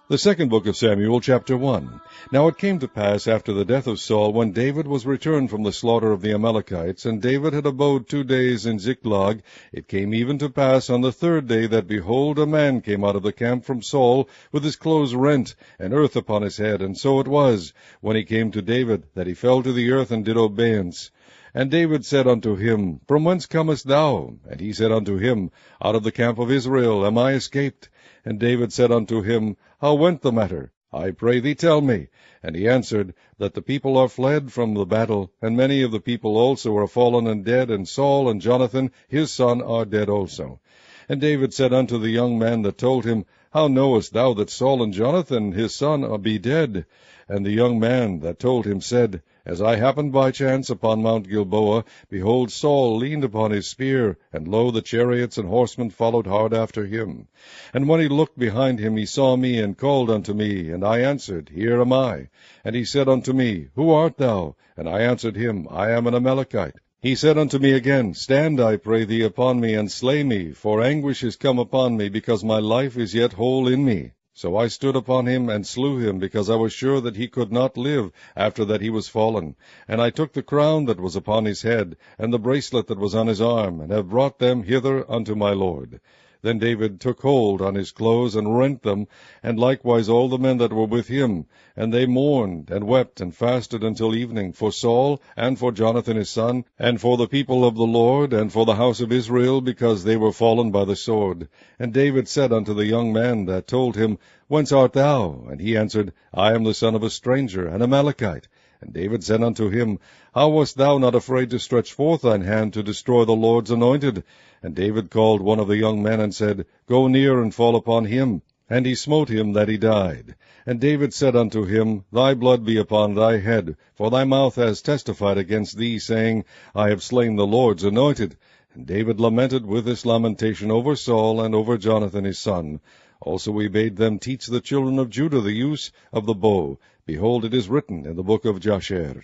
The second book of Samuel, chapter 1. Now it came to pass after the death of Saul, when David was returned from the slaughter of the Amalekites, and David had abode 2 days in Ziklag, it came even to pass on the third day that, behold, a man came out of the camp from Saul, with his clothes rent, and earth upon his head. And so it was, when he came to David, that he fell to the earth and did obeisance. And David said unto him, From whence comest thou? And he said unto him, Out of the camp of Israel am I escaped. And David said unto him, How went the matter? I pray thee tell me. And he answered, That the people are fled from the battle, and many of the people also are fallen and dead, and Saul and Jonathan his son are dead also. And David said unto the young man that told him, How knowest thou that Saul and Jonathan his son be dead? And the young man that told him said, As I happened by chance upon Mount Gilboa, behold, Saul leaned upon his spear, and lo, the chariots and horsemen followed hard after him. And when he looked behind him, he saw me, and called unto me, and I answered, Here am I. And he said unto me, Who art thou? And I answered him, I am an Amalekite. He said unto me again, Stand, I pray thee, upon me, and slay me, for anguish is come upon me, because my life is yet whole in me. So I stood upon him, and slew him, because I was sure that he could not live after that he was fallen. And I took the crown that was upon his head, and the bracelet that was on his arm, and have brought them hither unto my lord. Then David took hold on his clothes, and rent them, and likewise all the men that were with him. And they mourned, and wept, and fasted until evening, for Saul, and for Jonathan his son, and for the people of the Lord, and for the house of Israel, because they were fallen by the sword. And David said unto the young man that told him, Whence art thou? And he answered, I am the son of a stranger, an Amalekite. And David said unto him, How wast thou not afraid to stretch forth thine hand to destroy the Lord's anointed? And David called one of the young men, and said, Go near and fall upon him. And he smote him that he died. And David said unto him, Thy blood be upon thy head, for thy mouth has testified against thee, saying, I have slain the Lord's anointed. And David lamented with this lamentation over Saul and over Jonathan his son. Also he bade them teach the children of Judah the use of the bow. Behold, it is written in the book of Jasher,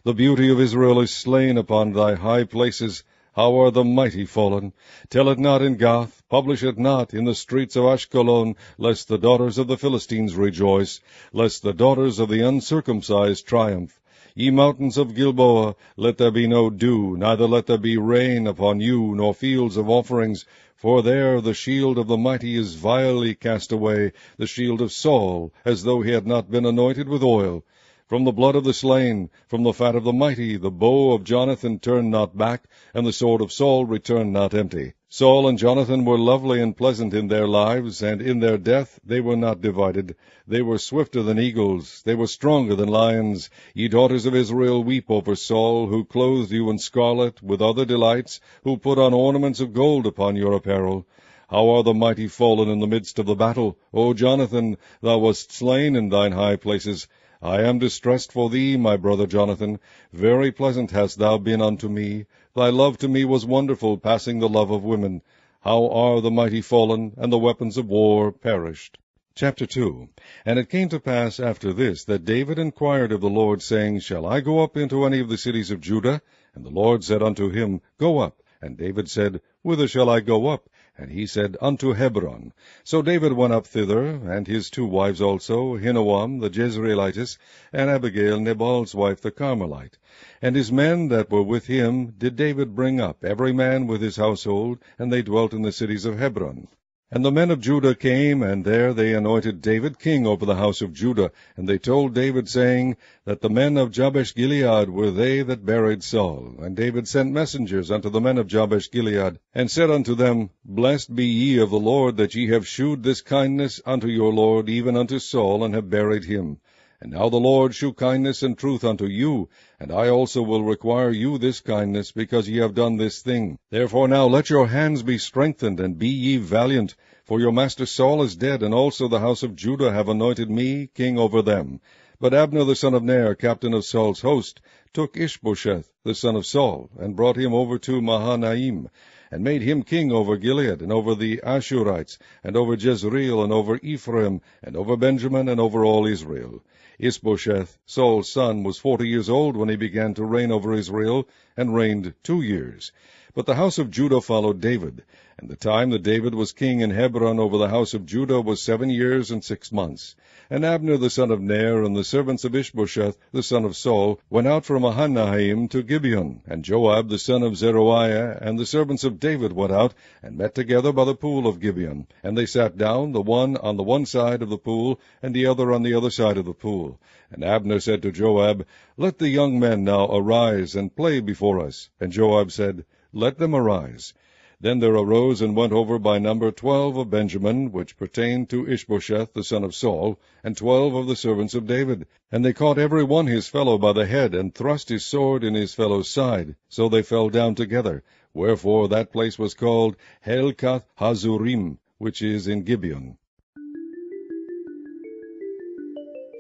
The beauty of Israel is slain upon thy high places. How are the mighty fallen? Tell it not in Gath, publish it not in the streets of Ashkelon, lest the daughters of the Philistines rejoice, lest the daughters of the uncircumcised triumph. Ye mountains of Gilboa, let there be no dew, neither let there be rain upon you, nor fields of offerings. For there the shield of the mighty is vilely cast away, the shield of Saul, as though he had not been anointed with oil. From the blood of the slain, from the fat of the mighty, the bow of Jonathan turned not back, and the sword of Saul returned not empty. Saul and Jonathan were lovely and pleasant in their lives, and in their death they were not divided. They were swifter than eagles, they were stronger than lions. Ye daughters of Israel, weep over Saul, who clothed you in scarlet with other delights, who put on ornaments of gold upon your apparel. How are the mighty fallen in the midst of the battle? O Jonathan, thou wast slain in thine high places. I am distressed for thee, my brother Jonathan. Very pleasant hast thou been unto me. Thy love to me was wonderful, passing the love of women. How are the mighty fallen, and the weapons of war perished. Chapter 2. And it came to pass after this, that David inquired of the Lord, saying, Shall I go up into any of the cities of Judah? And the Lord said unto him, Go up. And David said, Whither shall I go up? And he said, Unto Hebron. So David went up thither, and his 2 wives also, Ahinoam the Jezreelitess, and Abigail Nabal's wife the Carmelite. And his men that were with him did David bring up, every man with his household, and they dwelt in the cities of Hebron. And the men of Judah came, and there they anointed David king over the house of Judah. And they told David, saying, that the men of Jabesh-Gilead were they that buried Saul. And David sent messengers unto the men of Jabesh-Gilead, and said unto them, Blessed be ye of the Lord, that ye have shewed this kindness unto your Lord, even unto Saul, and have buried him. And now the Lord shew kindness and truth unto you, and I also will require you this kindness, because ye have done this thing. Therefore now let your hands be strengthened, and be ye valiant. For your master Saul is dead, and also the house of Judah have anointed me king over them. But Abner the son of Ner, captain of Saul's host, took Ishbosheth the son of Saul, and brought him over to Mahanaim, and made him king over Gilead, and over the Ashurites, and over Jezreel, and over Ephraim, and over Benjamin, and over all Israel. Ishbosheth, Saul's son, was 40 years old when he began to reign over Israel, and reigned 2 years. But the house of Judah followed David, and the time that David was king in Hebron over the house of Judah was 7 years and 6 months. And Abner the son of Ner and the servants of Ishbosheth the son of Saul went out from Mahanaim to Gibeon, and Joab the son of Zeruiah and the servants of David went out and met together by the pool of Gibeon, and they sat down, the one on the one side of the pool, and the other on the other side of the pool. And Abner said to Joab, Let the young men now arise and play before us. And Joab said, Let them arise. Then there arose and went over by number 12 of Benjamin, which pertained to Ishbosheth the son of Saul, and 12 of the servants of David. And they caught every one his fellow by the head, and thrust his sword in his fellow's side. So they fell down together. Wherefore that place was called Helkath Hazurim, which is in Gibeon.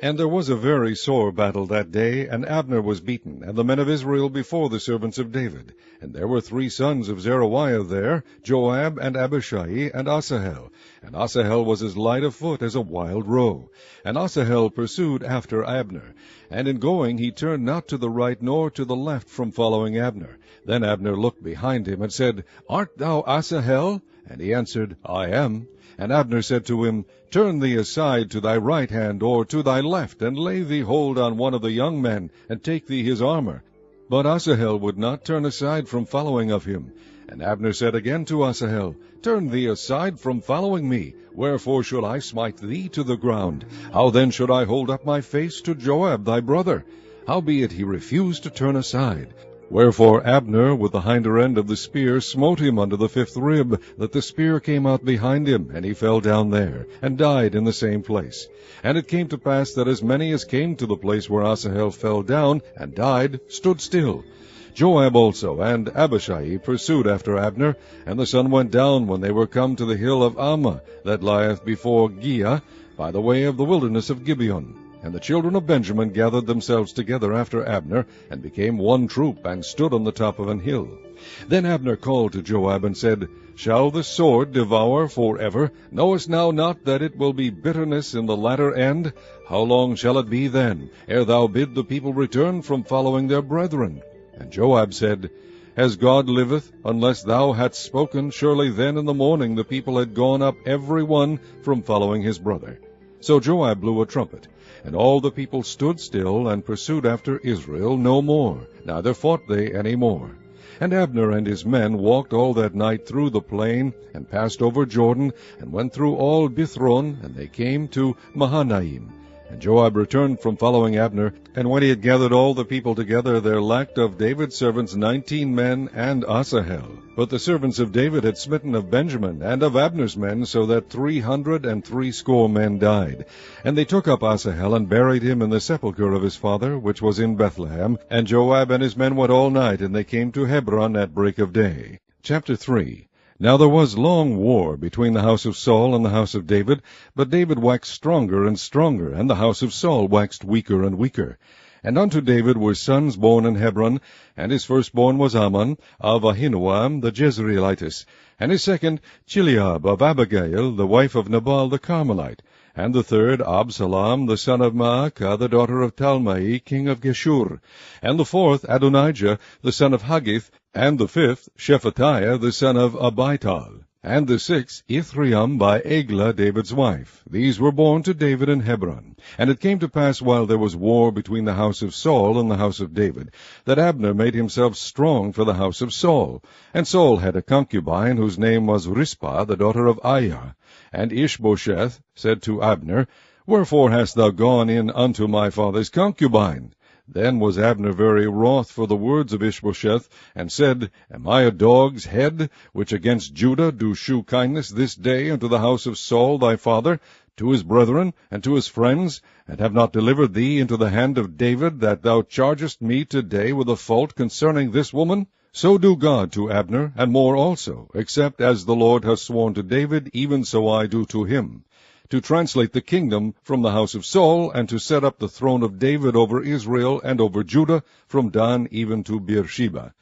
And there was a very sore battle that day, and Abner was beaten, and the men of Israel before the servants of David. And there were 3 sons of Zeruiah there, Joab, and Abishai, and Asahel. And Asahel was as light of foot as a wild roe. And Asahel pursued after Abner. And in going he turned not to the right nor to the left from following Abner. Then Abner looked behind him, and said, Art thou Asahel? And he answered, I am. And Abner said to him, Turn thee aside to thy right hand or to thy left, and lay thee hold on one of the young men, and take thee his armor. But Asahel would not turn aside from following of him. And Abner said again to Asahel, Turn thee aside from following me. Wherefore should I smite thee to the ground? How then should I hold up my face to Joab thy brother? Howbeit he refused to turn aside. Wherefore Abner with the hinder end of the spear smote him under the 5th rib, that the spear came out behind him, and he fell down there, and died in the same place. And it came to pass that as many as came to the place where Asahel fell down and died stood still. Joab also and Abishai pursued after Abner, and the sun went down when they were come to the hill of Ammah, that lieth before Giah, by the way of the wilderness of Gibeon. And the children of Benjamin gathered themselves together after Abner, and became one troop, and stood on the top of an hill. Then Abner called to Joab, and said, Shall the sword devour forever? Knowest thou not that it will be bitterness in the latter end? How long shall it be then, ere thou bid the people return from following their brethren? And Joab said, As God liveth, unless thou hadst spoken, surely then in the morning the people had gone up every one from following his brother. So Joab blew a trumpet, and all the people stood still, and pursued after Israel no more, neither fought they any more. And Abner and his men walked all that night through the plain, and passed over Jordan, and went through all Bithron, and they came to Mahanaim. And Joab returned from following Abner, and when he had gathered all the people together, there lacked of David's servants 19 men, and Asahel. But the servants of David had smitten of Benjamin, and of Abner's men, so that 360 men died. And they took up Asahel, and buried him in the sepulchre of his father, which was in Bethlehem. And Joab and his men went all night, and they came to Hebron at break of day. Chapter 3. Now there was long war between the house of Saul and the house of David, but David waxed stronger and stronger, and the house of Saul waxed weaker and weaker. And unto David were sons born in Hebron, and his firstborn was Amnon, of Ahinoam the Jezreelitess, and his second Chileab of Abigail, the wife of Nabal the Carmelite, and the third Absalom the son of Maacah, the daughter of Talmai, king of Geshur, and the fourth Adonijah the son of Haggith, and the fifth Shephatiah the son of Abital, and the sixth Ithream by Eglah David's wife. These were born to David in Hebron. And it came to pass, while there was war between the house of Saul and the house of David, that Abner made himself strong for the house of Saul. And Saul had a concubine, whose name was Rizpah, the daughter of Aiah. And Ishbosheth said to Abner, Wherefore hast thou gone in unto my father's concubine? Then was Abner very wroth for the words of Ishbosheth, and said, Am I a dog's head, which against Judah do shew kindness this day unto the house of Saul thy father, to his brethren, and to his friends, and have not delivered thee into the hand of David, that thou chargest me today with a fault concerning this woman? So do God to Abner, and more also, except as the Lord hath sworn to David, even so I do to him, to translate the kingdom from the house of Saul, and to set up the throne of David over Israel and over Judah, from Dan even to Beersheba.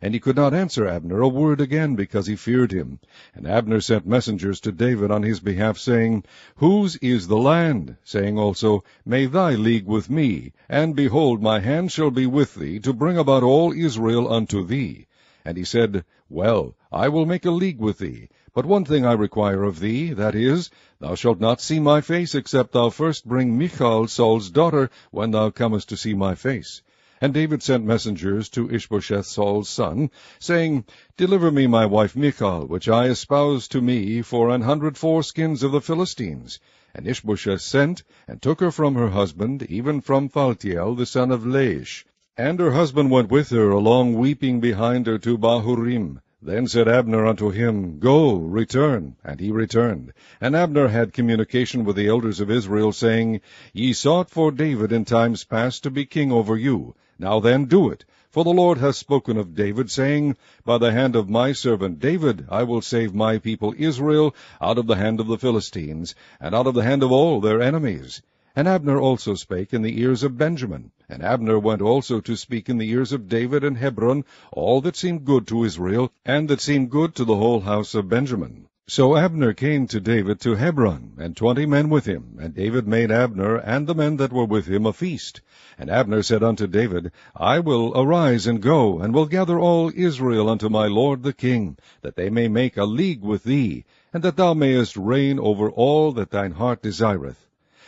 And he could not answer Abner a word again, because he feared him. And Abner sent messengers to David on his behalf, saying, Whose is the land? Saying also, May thy league with me, and behold, my hand shall be with thee, to bring about all Israel unto thee. And he said, Well, I will make a league with thee. But one thing I require of thee, that is, thou shalt not see my face, except thou first bring Michal, Saul's daughter, when thou comest to see my face. And David sent messengers to Ishbosheth Saul's son, saying, Deliver me my wife Michal, which I espoused to me for 100 foreskins of the Philistines. And Ishbosheth sent, and took her from her husband, even from Phaltiel the son of Laish. And her husband went with her along, weeping behind her to Bahurim. Then said Abner unto him, Go, return. And he returned. And Abner had communication with the elders of Israel, saying, Ye sought for David in times past to be king over you. Now then do it. For the Lord hath spoken of David, saying, By the hand of my servant David I will save my people Israel out of the hand of the Philistines, and out of the hand of all their enemies. And Abner also spake in the ears of Benjamin. And Abner went also to speak in the ears of David in Hebron all that seemed good to Israel, and that seemed good to the whole house of Benjamin. So Abner came to David to Hebron, and 20 men with him. And David made Abner and the men that were with him a feast. And Abner said unto David, I will arise and go, and will gather all Israel unto my lord the king, that they may make a league with thee, and that thou mayest reign over all that thine heart desireth.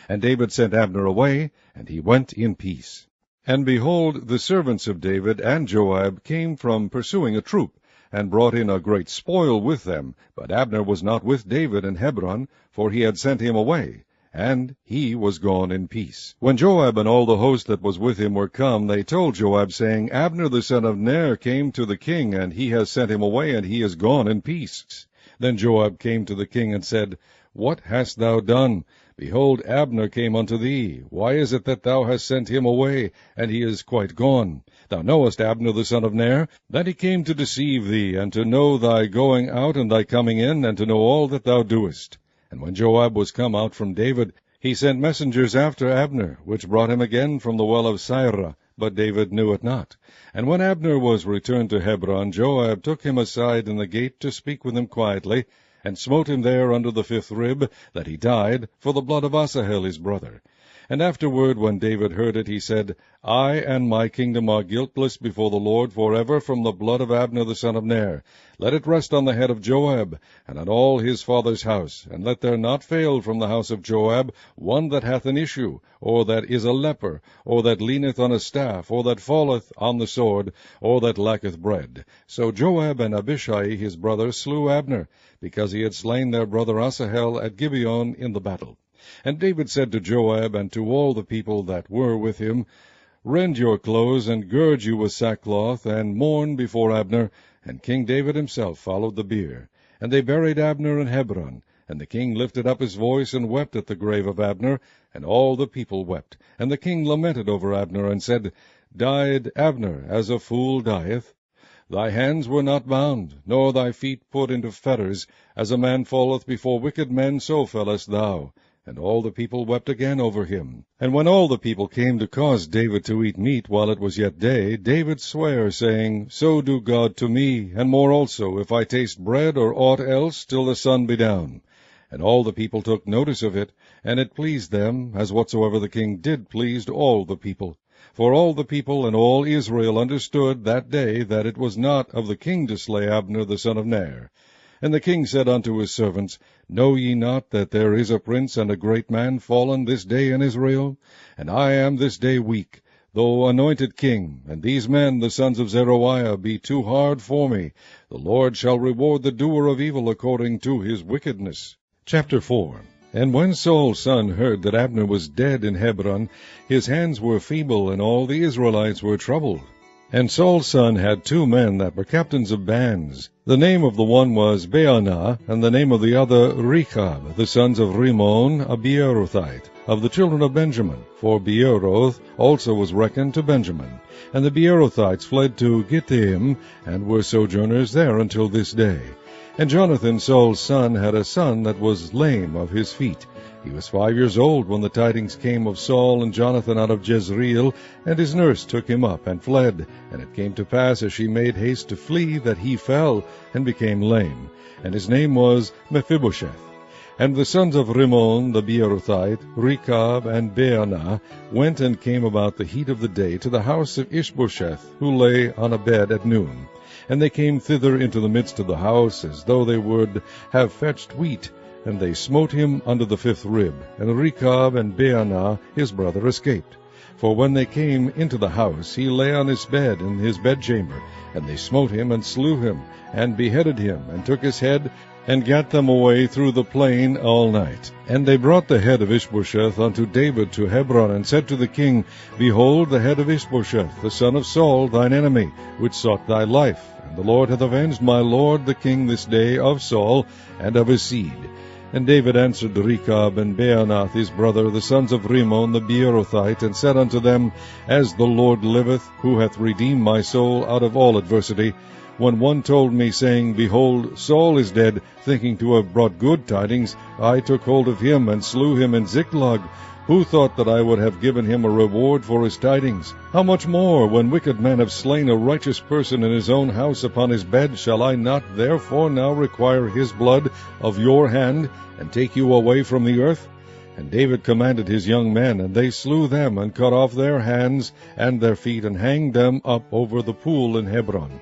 And David sent Abner away, and he went in peace. And behold, the servants of David and Joab came from pursuing a troop, and brought in a great spoil with them. But Abner was not with David in Hebron, for he had sent him away, and he was gone in peace. When Joab and all the host that was with him were come, they told Joab, saying, Abner the son of Ner came to the king, and he has sent him away, and he is gone in peace. Then Joab came to the king and said, What hast thou done? Behold, Abner came unto thee. Why is it that thou hast sent him away, and he is quite gone? Thou knowest Abner the son of Ner, that he came to deceive thee, and to know thy going out and thy coming in, and to know all that thou doest. And when Joab was come out from David, he sent messengers after Abner, which brought him again from the well of Sirah, but David knew it not. And when Abner was returned to Hebron, Joab took him aside in the gate to speak with him quietly, and smote him there under the 5th rib, that he died, for the blood of Asahel his brother. And afterward, when David heard it, he said, I and my kingdom are guiltless before the Lord forever from the blood of Abner the son of Ner. Let it rest on the head of Joab, and on all his father's house, and let there not fail from the house of Joab one that hath an issue, or that is a leper, or that leaneth on a staff, or that falleth on the sword, or that lacketh bread. So Joab and Abishai his brother slew Abner, because he had slain their brother Asahel at Gibeon in the battle. And David said to Joab and to all the people that were with him, Rend your clothes, and gird you with sackcloth, and mourn before Abner. And King David himself followed the bier. And they buried Abner in Hebron. And the king lifted up his voice, and wept at the grave of Abner, and all the people wept. And the king lamented over Abner, and said, Died Abner as a fool dieth? Thy hands were not bound, nor thy feet put into fetters. As a man falleth before wicked men, so fellest thou. And all the people wept again over him. And when all the people came to cause David to eat meat while it was yet day, David sware, saying, So do God to me, and more also, if I taste bread or aught else, till the sun be down. And all the people took notice of it, and it pleased them, as whatsoever the king did pleased all the people. For all the people and all Israel understood that day that it was not of the king to slay Abner the son of Ner. And the king said unto his servants, Know ye not that there is a prince and a great man fallen this day in Israel? And I am this day weak, though anointed king, and these men, the sons of Zeruiah, be too hard for me. The Lord shall reward the doer of evil according to his wickedness. Chapter 4. And when Saul's son heard that Abner was dead in Hebron, his hands were feeble, and all the Israelites were troubled. And Saul's son had 2 men that were captains of bands. The name of the one was Baanah, and the name of the other Rechab, the sons of Rimmon, a Beerothite, of the children of Benjamin. For Beeroth also was reckoned to Benjamin. And the Beerothites fled to Gittaim, and were sojourners there until this day. And Jonathan, Saul's son, had a son that was lame of his feet. He was 5 years old when the tidings came of Saul and Jonathan out of Jezreel, and his nurse took him up and fled. And it came to pass, as she made haste to flee, that he fell and became lame. And his name was Mephibosheth. And the sons of Rimmon the Beerothite, Rechab and Baanah, went and came about the heat of the day to the house of Ishbosheth, who lay on a bed at noon. And they came thither into the midst of the house, as though they would have fetched wheat. And they smote him under the 5th rib. And Rechab and Baanah his brother escaped. For when they came into the house, he lay on his bed in his bedchamber. And they smote him, and slew him, and beheaded him, and took his head, and gat them away through the plain all night. And they brought the head of Ishbosheth unto David to Hebron, and said to the king, Behold, the head of Ishbosheth, the son of Saul, thine enemy, which sought thy life. And the Lord hath avenged my lord the king this day of Saul, and of his seed. And David answered Rechab and Baanah his brother, the sons of Rimmon the Beerothite, and said unto them, As the Lord liveth, who hath redeemed my soul out of all adversity, when one told me, saying, Behold, Saul is dead, thinking to have brought good tidings, I took hold of him, and slew him in Ziklag. Who thought that I would have given him a reward for his tidings? How much more, when wicked men have slain a righteous person in his own house upon his bed, shall I not therefore now require his blood of your hand, and take you away from the earth? And David commanded his young men, and they slew them, and cut off their hands and their feet, and hanged them up over the pool in Hebron.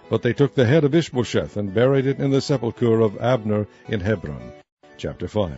But they took the head of Ishbosheth, and buried it in the sepulchre of Abner in Hebron. Chapter 5.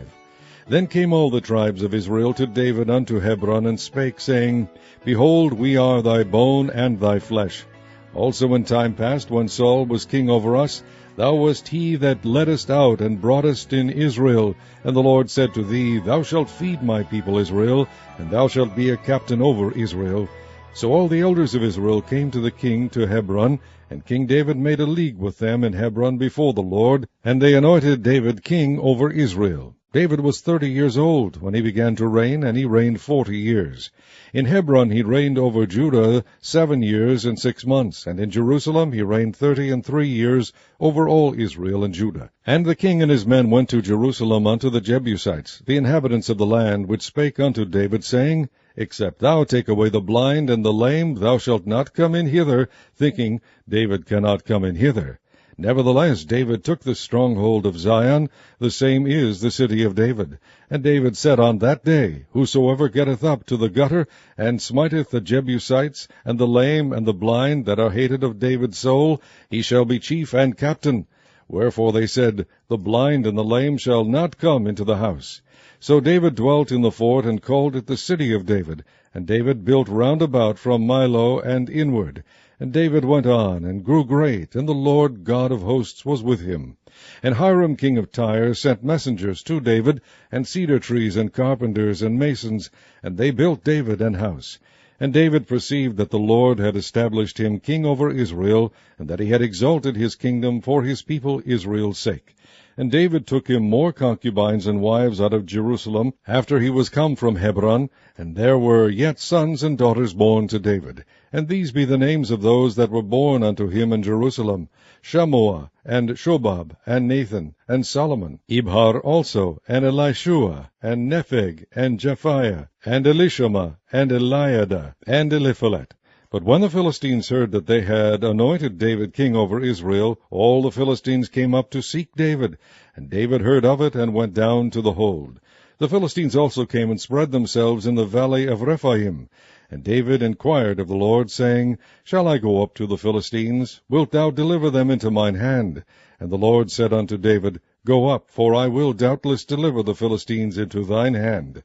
Then came all the tribes of Israel to David unto Hebron, and spake, saying, Behold, we are thy bone and thy flesh. Also in time past, when Saul was king over us, thou wast he that leddest out and broughtest in Israel. And the Lord said to thee, Thou shalt feed my people Israel, and thou shalt be a captain over Israel. So all the elders of Israel came to the king to Hebron, and King David made a league with them in Hebron before the Lord, and they anointed David king over Israel. David was 30 years old when he began to reign, and he reigned 40 years. In Hebron he reigned over Judah 7 years and 6 months, and in Jerusalem he reigned 33 years over all Israel and Judah. And the king and his men went to Jerusalem unto the Jebusites, the inhabitants of the land, which spake unto David, saying, Except thou take away the blind and the lame, thou shalt not come in hither, thinking, David cannot come in hither. Nevertheless, David took the stronghold of Zion, the same is the city of David. And David said on that day, Whosoever getteth up to the gutter, and smiteth the Jebusites, and the lame and the blind that are hated of David's soul, he shall be chief and captain. Wherefore they said, The blind and the lame shall not come into the house. So David dwelt in the fort, and called it the city of David. And David built round about from Milo and inward. And David went on, and grew great, and the Lord God of hosts was with him. And Hiram king of Tyre sent messengers to David, and cedar trees, and carpenters, and masons, and they built David an house. And David perceived that the Lord had established him king over Israel, and that he had exalted his kingdom for his people Israel's sake. And David took him more concubines and wives out of Jerusalem, after he was come from Hebron, and there were yet sons and daughters born to David. And these be the names of those that were born unto him in Jerusalem: Shammua, and Shobab, and Nathan, and Solomon, Ibhar also, and Elishua, and Nepheg, and Japhiah, and Elishama, and Eliada, and Eliphalet. But when the Philistines heard that they had anointed David king over Israel, all the Philistines came up to seek David. And David heard of it, and went down to the hold. The Philistines also came and spread themselves in the valley of Rephaim. And David inquired of the Lord, saying, Shall I go up to the Philistines? Wilt thou deliver them into mine hand? And the Lord said unto David, Go up, for I will doubtless deliver the Philistines into thine hand.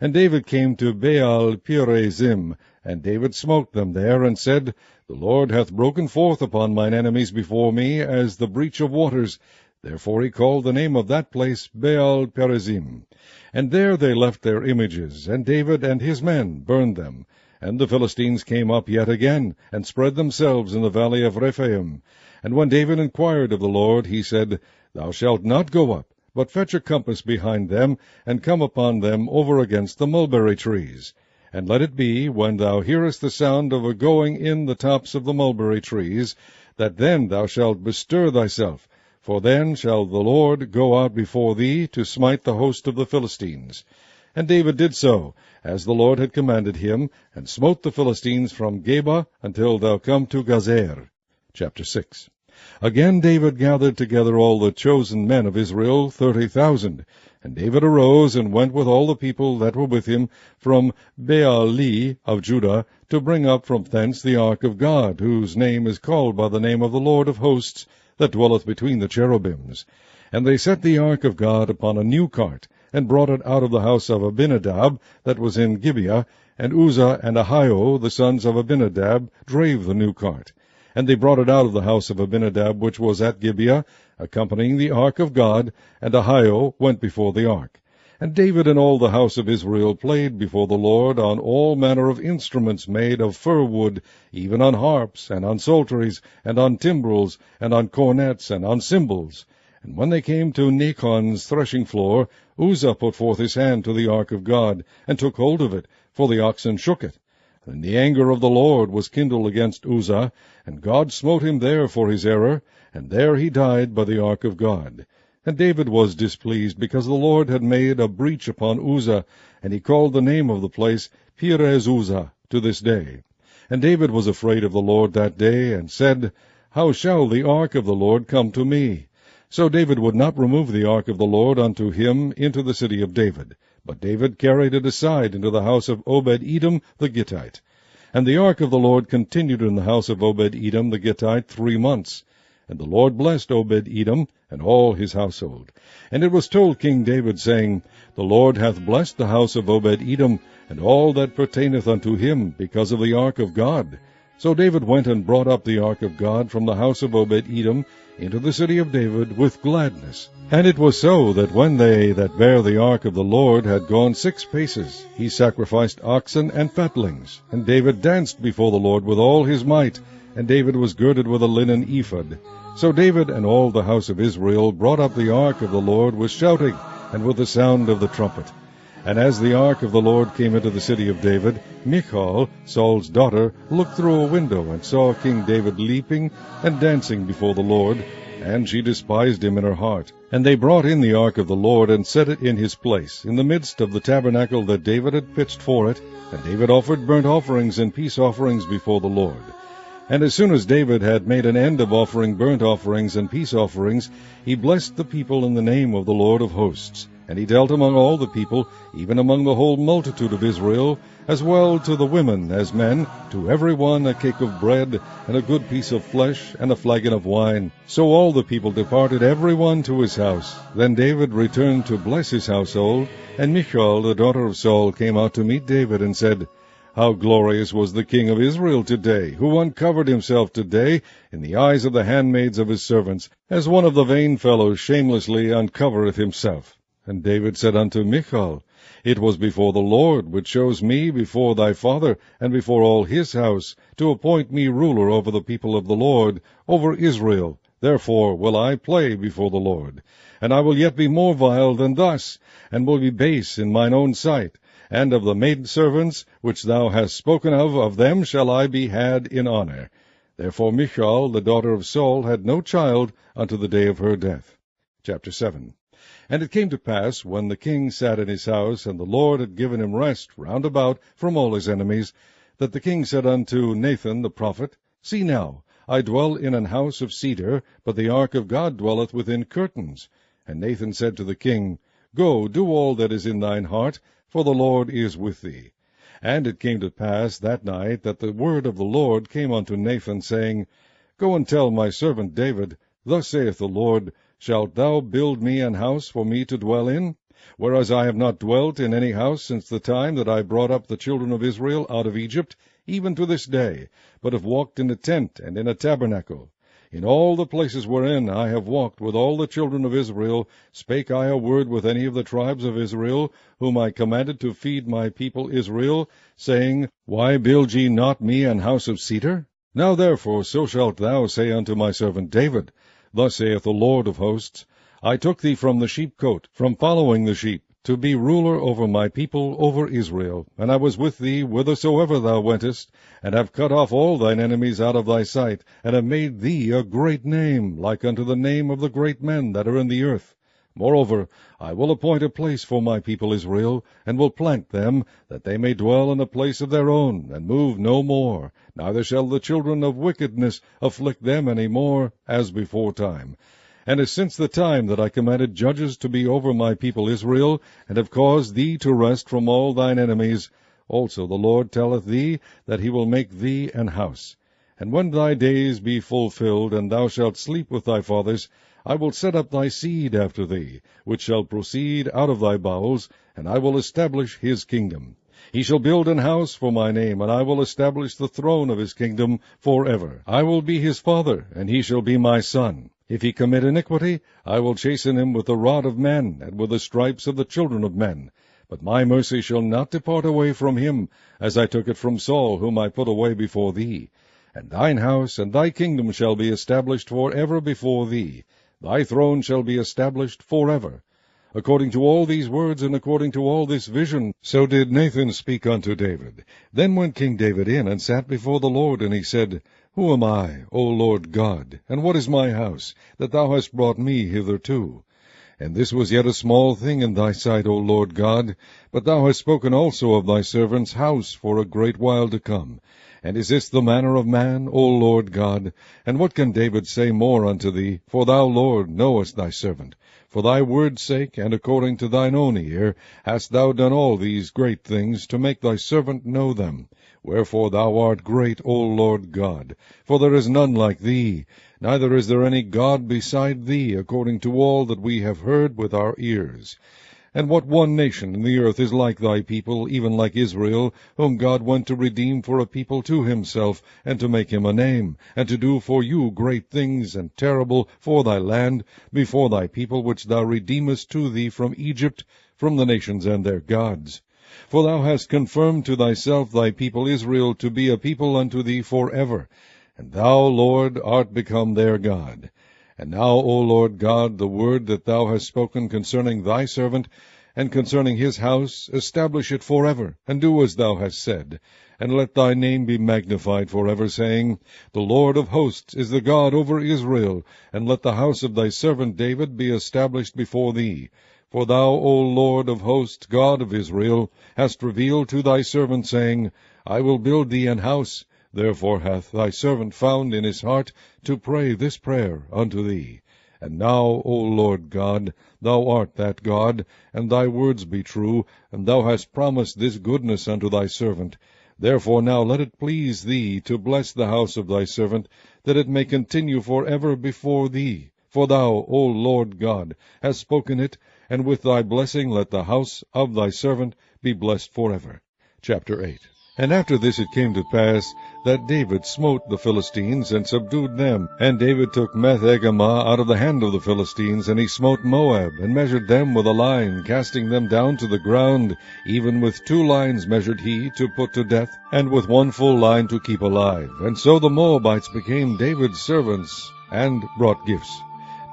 And David came to Baal Perazim, and David smote them there, and said, The Lord hath broken forth upon mine enemies before me as the breach of waters. Therefore he called the name of that place Baal Perazim. And there they left their images, and David and his men burned them. And the Philistines came up yet again, and spread themselves in the valley of Rephaim. And when David inquired of the Lord, he said, Thou shalt not go up, but fetch a compass behind them, and come upon them over against the mulberry trees. And let it be, when thou hearest the sound of a going in the tops of the mulberry trees, that then thou shalt bestir thyself, for then shall the Lord go out before thee to smite the host of the Philistines. And David did so, as the Lord had commanded him, and smote the Philistines from Geba until thou come to Gazer. Chapter 6. Again David gathered together all the chosen men of Israel, 30,000. And David arose, and went with all the people that were with him from Baali of Judah to bring up from thence the ark of God, whose name is called by the name of the Lord of hosts, that dwelleth between the cherubims. And they set the ark of God upon a new cart, and brought it out of the house of Abinadab, that was in Gibeah, and Uzzah and Ahio, the sons of Abinadab, drave the new cart. And they brought it out of the house of Abinadab, which was at Gibeah, accompanying the ark of God, and Ahio went before the ark. And David and all the house of Israel played before the Lord on all manner of instruments made of fir wood, even on harps, and on psalteries, and on timbrels, and on cornets, and on cymbals. And when they came to Nachon's threshing floor, Uzzah put forth his hand to the ark of God, and took hold of it, for the oxen shook it. And the anger of the Lord was kindled against Uzzah, and God smote him there for his error, and there he died by the ark of God. And David was displeased, because the Lord had made a breach upon Uzzah, and he called the name of the place Perez Uzzah to this day. And David was afraid of the Lord that day, and said, How shall the ark of the Lord come to me? So David would not remove the ark of the Lord unto him into the city of David, but David carried it aside into the house of Obed-Edom the Gittite. And the ark of the Lord continued in the house of Obed-Edom the Gittite 3 months. And the Lord blessed Obed-Edom and all his household. And it was told King David, saying, The Lord hath blessed the house of Obed-Edom, and all that pertaineth unto him, because of the ark of God. So David went and brought up the ark of God from the house of Obed-Edom into the city of David with gladness. And it was so, that when they that bare the ark of the Lord had gone 6 paces, he sacrificed oxen and fatlings. And David danced before the Lord with all his might, and David was girded with a linen ephod. So David and all the house of Israel brought up the ark of the Lord with shouting, and with the sound of the trumpet. And as the ark of the Lord came into the city of David, Michal, Saul's daughter, looked through a window, and saw King David leaping and dancing before the Lord, and she despised him in her heart. And they brought in the ark of the Lord, and set it in his place, in the midst of the tabernacle that David had pitched for it. And David offered burnt offerings and peace offerings before the Lord. And as soon as David had made an end of offering burnt offerings and peace offerings, he blessed the people in the name of the Lord of hosts. And he dealt among all the people, even among the whole multitude of Israel, as well to the women as men, to every one a cake of bread, and a good piece of flesh, and a flagon of wine. So all the people departed every one to his house. Then David returned to bless his household, and Michal, the daughter of Saul, came out to meet David, and said, How glorious was the king of Israel today, who uncovered himself today in the eyes of the handmaids of his servants, as one of the vain fellows shamelessly uncovereth himself. And David said unto Michal, It was before the Lord, which chose me before thy father, and before all his house, to appoint me ruler over the people of the Lord, over Israel. Therefore will I play before the Lord. And I will yet be more vile than thus, and will be base in mine own sight. And of the maidservants which thou hast spoken of them shall I be had in honor. Therefore Michal, the daughter of Saul, had no child unto the day of her death. Chapter 7. And it came to pass, when the king sat in his house, and the Lord had given him rest round about from all his enemies, that the king said unto Nathan the prophet, See now, I dwell in an house of cedar, but the ark of God dwelleth within curtains. And Nathan said to the king, Go, do all that is in thine heart, for the Lord is with thee. And it came to pass that night that the word of the Lord came unto Nathan, saying, Go and tell my servant David, Thus saith the Lord, Shalt thou build me an house for me to dwell in? Whereas I have not dwelt in any house since the time that I brought up the children of Israel out of Egypt, even to this day, but have walked in a tent and in a tabernacle. In all the places wherein I have walked with all the children of Israel, spake I a word with any of the tribes of Israel, whom I commanded to feed my people Israel, saying, Why build ye not me an house of cedar? Now therefore so shalt thou say unto my servant David, Thus saith the Lord of hosts, I took thee from the sheepcote, from following the sheep, to be ruler over my people, over Israel. And I was with thee whithersoever thou wentest, and have cut off all thine enemies out of thy sight, and have made thee a great name, like unto the name of the great men that are in the earth. Moreover, I will appoint a place for my people Israel, and will plant them, that they may dwell in a place of their own, and move no more. Neither shall the children of wickedness afflict them any more, as before time. And as since the time that I commanded judges to be over my people Israel, and have caused thee to rest from all thine enemies, Also the Lord telleth thee that he will make thee an house. And when thy days be fulfilled, and thou shalt sleep with thy fathers, I will set up thy seed after thee, which shall proceed out of thy bowels, and I will establish his kingdom. He shall build an house for my name, and I will establish the throne of his kingdom for ever. I will be his father, and he shall be my son. If he commit iniquity, I will chasten him with the rod of men, and with the stripes of the children of men. But my mercy shall not depart away from him, as I took it from Saul, whom I put away before thee. And thine house and thy kingdom shall be established for ever before thee. Thy throne shall be established for ever. According to all these words, and according to all this vision, so did Nathan speak unto David. Then went King David in, and sat before the Lord, and he said, Who am I, O Lord God, and what is my house, that thou hast brought me hitherto? And this was yet a small thing in thy sight, O Lord God, but thou hast spoken also of thy servant's house for a great while to come. And is this the manner of man, O Lord God? And what can David say more unto thee? For thou, Lord, knowest thy servant. For thy word's sake, and according to thine own ear, hast thou done all these great things, to make thy servant know them. Wherefore thou art great, O Lord God. For there is none like thee, neither is there any God beside thee, according to all that we have heard with our ears. And what one nation in the earth is like thy people, even like Israel, whom God went to redeem for a people to himself, and to make him a name, and to do for you great things and terrible for thy land, before thy people which thou redeemest to thee from Egypt, from the nations and their gods? For thou hast confirmed to thyself thy people Israel to be a people unto thee for ever, and thou, Lord, art become their God. And now, O Lord God, the word that thou hast spoken concerning thy servant, and concerning his house, establish it for ever, and do as thou hast said. And let thy name be magnified for ever, saying, The Lord of hosts is the God over Israel, and let the house of thy servant David be established before thee. For thou, O Lord of hosts, God of Israel, hast revealed to thy servant, saying, I will build thee an house. Therefore hath thy servant found in his heart to pray this prayer unto thee. And now, O Lord God, thou art that God, and thy words be true, and thou hast promised this goodness unto thy servant. Therefore now let it please thee to bless the house of thy servant, that it may continue for ever before thee. For thou, O Lord God, hast spoken it, and with thy blessing let the house of thy servant be blessed for ever. Chapter 8. And after this it came to pass that David smote the Philistines, and subdued them. And David took Meth-Egamah out of the hand of the Philistines, and he smote Moab, and measured them with a line, casting them down to the ground. Even with 2 lines measured he, to put to death, and with 1 full line to keep alive. And so the Moabites became David's servants, and brought gifts.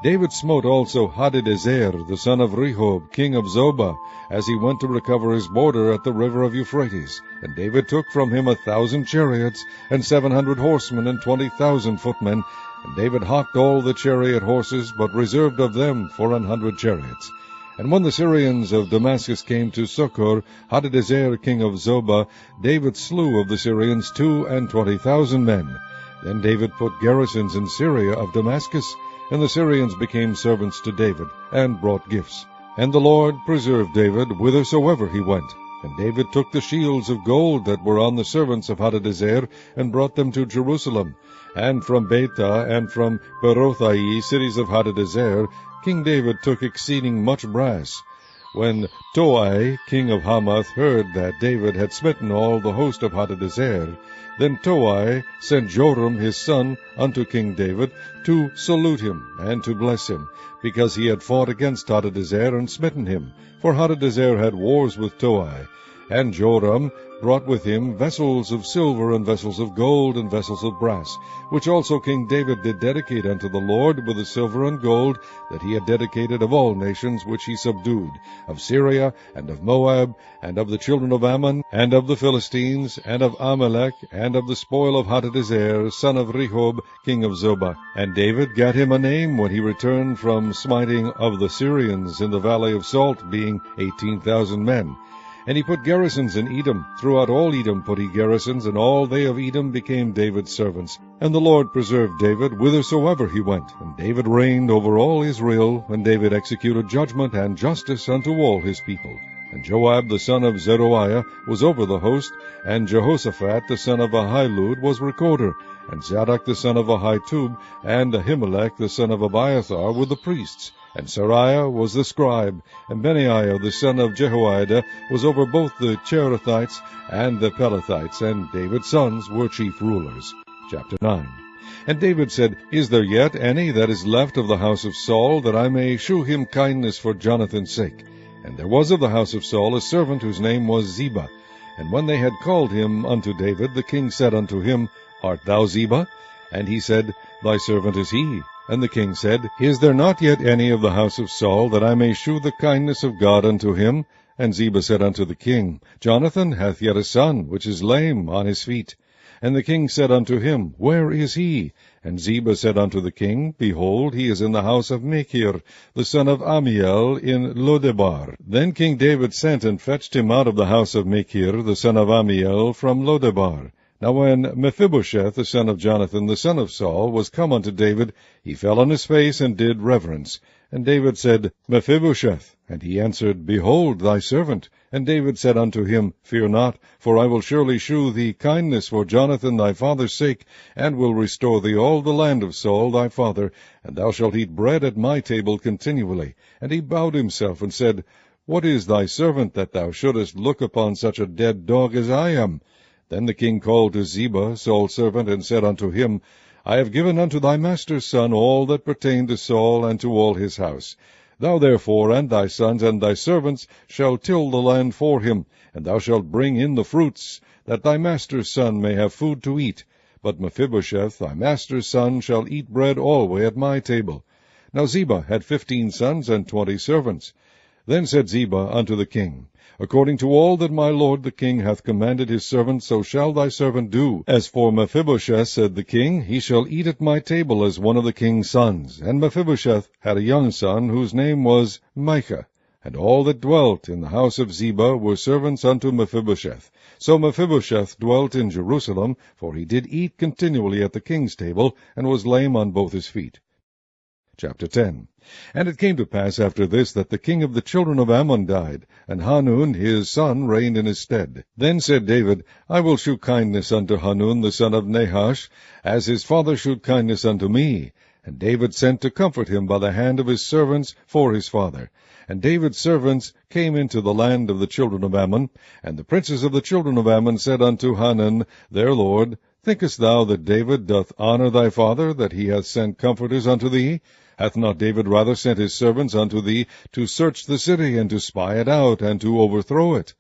David smote also Hadadezer, the son of Rehob, king of Zobah, as he went to recover his border at the river of Euphrates. And David took from him 1,000 chariots, and 700 horsemen, and 20,000 footmen. And David hocked all the chariot horses, but reserved of them 400 chariots. And when the Syrians of Damascus came to succor Hadadezer, king of Zobah, David slew of the Syrians 22,000 men. Then David put garrisons in Syria of Damascus, and the Syrians became servants to David, and brought gifts. And the Lord preserved David whithersoever he went. And David took the shields of gold that were on the servants of Hadadezer, and brought them to Jerusalem. And from Betah and from Berothai, cities of Hadadezer, King David took exceeding much brass. When Toi, king of Hamath, heard that David had smitten all the host of Hadadezer, then Toi sent Joram his son unto King David to salute him and to bless him, because he had fought against Hadadezer and smitten him. For Hadadezer had wars with Toi. And Joram brought with him vessels of silver, and vessels of gold, and vessels of brass, which also King David did dedicate unto the Lord with the silver and gold that he had dedicated of all nations which he subdued, of Syria, and of Moab, and of the children of Ammon, and of the Philistines, and of Amalek, and of the spoil of Hadadezer, son of Rehob, king of Zobah. And David gat him a name when he returned from smiting of the Syrians in the valley of Salt, being 18,000 men. And he put garrisons in Edom. Throughout all Edom put he garrisons, and all they of Edom became David's servants. And the Lord preserved David whithersoever he went. And David reigned over all Israel, and David executed judgment and justice unto all his people. And Joab the son of Zeruiah was over the host, and Jehoshaphat the son of Ahilud was recorder, and Zadok the son of Ahitub, and Ahimelech the son of Abiathar were the priests, and Sariah was the scribe, and Benaiah the son of Jehoiada was over both the Cherethites and the Pelethites, and David's sons were chief rulers. Chapter 9. And David said, Is there yet any that is left of the house of Saul, that I may shew him kindness for Jonathan's sake? And there was of the house of Saul a servant whose name was Ziba. And when they had called him unto David, the king said unto him, Art thou Ziba? And he said, Thy servant is he. And the king said, Is there not yet any of the house of Saul, that I may shew the kindness of God unto him? And Ziba said unto the king, Jonathan hath yet a son, which is lame on his feet. And the king said unto him, Where is he? And Ziba said unto the king, Behold, he is in the house of Machir, the son of Ammiel, in Lodebar. Then King David sent and fetched him out of the house of Machir, the son of Ammiel, from Lodebar. Now when Mephibosheth, the son of Jonathan, the son of Saul, was come unto David, he fell on his face and did reverence. And David said, Mephibosheth. And he answered, Behold, thy servant. And David said unto him, Fear not, for I will surely shew thee kindness for Jonathan thy father's sake, and will restore thee all the land of Saul thy father, and thou shalt eat bread at my table continually. And he bowed himself, and said, What is thy servant, that thou shouldest look upon such a dead dog as I am? Then the king called to Ziba, Saul's servant, and said unto him, I have given unto thy master's son all that pertained to Saul and to all his house. Thou therefore and thy sons and thy servants shall till the land for him, and thou shalt bring in the fruits, that thy master's son may have food to eat. But Mephibosheth, thy master's son, shall eat bread alway at my table. Now Ziba had 15 sons and 20 servants. Then said Ziba unto the king, According to all that my lord the king hath commanded his servant, so shall thy servant do. As for Mephibosheth, said the king, he shall eat at my table as one of the king's sons. And Mephibosheth had a young son, whose name was Micah. And all that dwelt in the house of Ziba were servants unto Mephibosheth. So Mephibosheth dwelt in Jerusalem, for he did eat continually at the king's table, and was lame on both his feet. Chapter 10. And it came to pass after this, that the king of the children of Ammon died, and Hanun his son reigned in his stead. Then said David, I will shew kindness unto Hanun the son of Nahash, as his father shewed kindness unto me. And David sent to comfort him by the hand of his servants for his father. And David's servants came into the land of the children of Ammon. And the princes of the children of Ammon said unto Hanun their lord, Thinkest thou that David doth honor thy father, that he hath sent comforters unto thee? Hath not David rather sent his servants unto thee to search the city, and to spy it out, and to overthrow it?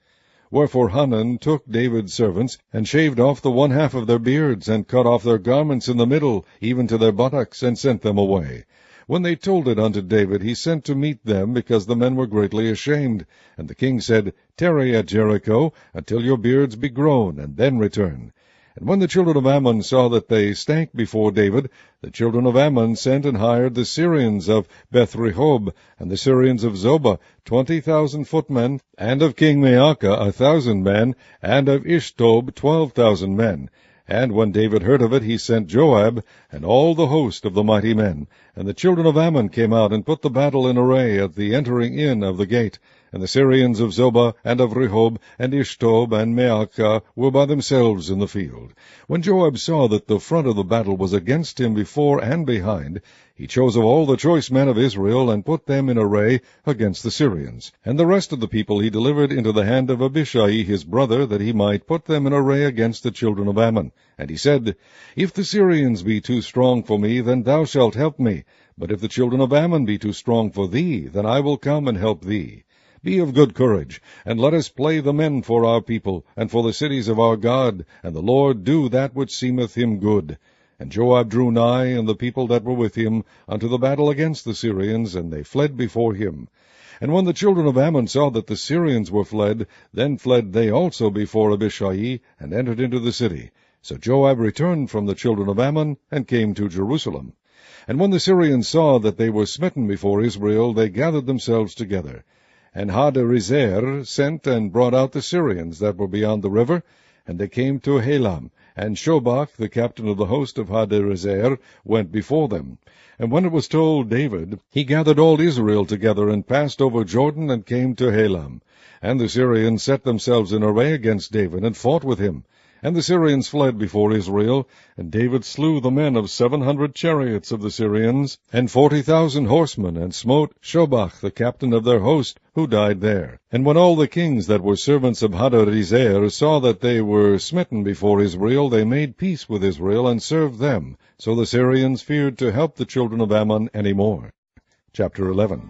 Wherefore Hanun took David's servants, and shaved off the 1/2 of their beards, and cut off their garments in the middle, even to their buttocks, and sent them away. When they told it unto David, he sent to meet them, because the men were greatly ashamed. And the king said, Tarry at Jericho, until your beards be grown, and then return. And when the children of Ammon saw that they stank before David, the children of Ammon sent and hired the Syrians of Beth-rehob, and the Syrians of Zobah, 20,000 footmen, and of King Maacah 1,000 men, and of Ishtob 12,000 men. And when David heard of it, he sent Joab, and all the host of the mighty men. And the children of Ammon came out, and put the battle in array at the entering in of the gate. And the Syrians of Zobah, and of Rehob, and Ishtob, and Maacah were by themselves in the field. When Joab saw that the front of the battle was against him before and behind, he chose of all the choice men of Israel, and put them in array against the Syrians. And the rest of the people he delivered into the hand of Abishai his brother, that he might put them in array against the children of Ammon. And he said, If the Syrians be too strong for me, then thou shalt help me. But if the children of Ammon be too strong for thee, then I will come and help thee. Be of good courage, and let us play the men for our people, and for the cities of our God, and the Lord do that which seemeth him good. And Joab drew nigh, and the people that were with him, unto the battle against the Syrians, and they fled before him. And when the children of Ammon saw that the Syrians were fled, then fled they also before Abishai, and entered into the city. So Joab returned from the children of Ammon, and came to Jerusalem. And when the Syrians saw that they were smitten before Israel, they gathered themselves together. And Hadarezer sent and brought out the Syrians that were beyond the river, and they came to Helam, And Shobach, the captain of the host of Hadarezer, went before them. And when it was told David, he gathered all Israel together, and passed over Jordan, and came to Helam. And the Syrians set themselves in array against David, and fought with him. And the Syrians fled before Israel, and David slew the men of 700 chariots of the Syrians, and 40,000 horsemen, and smote Shobach, the captain of their host, who died there. And when all the kings that were servants of Hadarezer saw that they were smitten before Israel, they made peace with Israel, and served them. So the Syrians feared to help the children of Ammon any more. Chapter 11.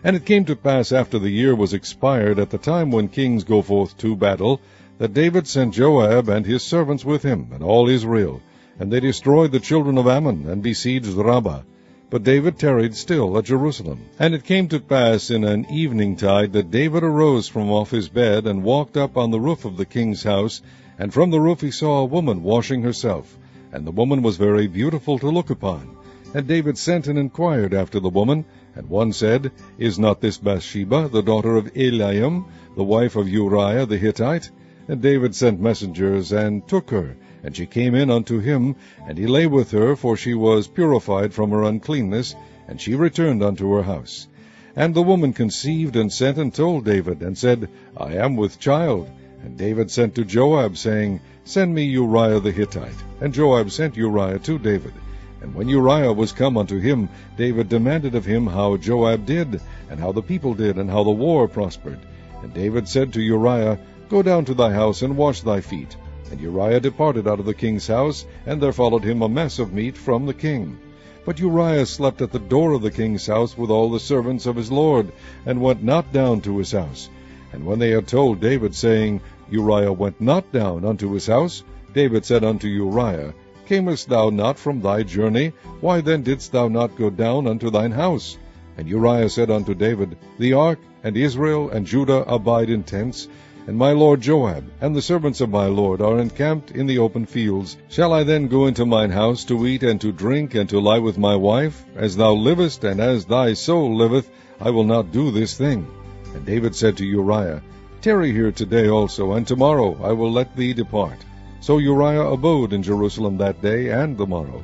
And it came to pass after the year was expired, at the time when kings go forth to battle, that David sent Joab and his servants with him, and all Israel. And they destroyed the children of Ammon, and besieged Rabbah. But David tarried still at Jerusalem. And it came to pass in an eventide that David arose from off his bed, and walked up on the roof of the king's house, and from the roof he saw a woman washing herself. And the woman was very beautiful to look upon. And David sent and inquired after the woman. And one said, Is not this Bathsheba, the daughter of Eliam, the wife of Uriah the Hittite? And David sent messengers, and took her. And she came in unto him, and he lay with her, for she was purified from her uncleanness, and she returned unto her house. And the woman conceived, and sent and told David, and said, I am with child. And David sent to Joab, saying, Send me Uriah the Hittite. And Joab sent Uriah to David. And when Uriah was come unto him, David demanded of him how Joab did, and how the people did, and how the war prospered. And David said to Uriah, Go down to thy house, and wash thy feet. And Uriah departed out of the king's house, and there followed him a mess of meat from the king. But Uriah slept at the door of the king's house with all the servants of his lord, and went not down to his house. And when they had told David, saying, Uriah went not down unto his house, David said unto Uriah, Camest thou not from thy journey? Why then didst thou not go down unto thine house? And Uriah said unto David, The ark, and Israel, and Judah abide in tents, and my lord Joab, and the servants of my lord, are encamped in the open fields. Shall I then go into mine house to eat, and to drink, and to lie with my wife? As thou livest, and as thy soul liveth, I will not do this thing. And David said to Uriah, Tarry here today also, and tomorrow I will let thee depart. So Uriah abode in Jerusalem that day and the morrow.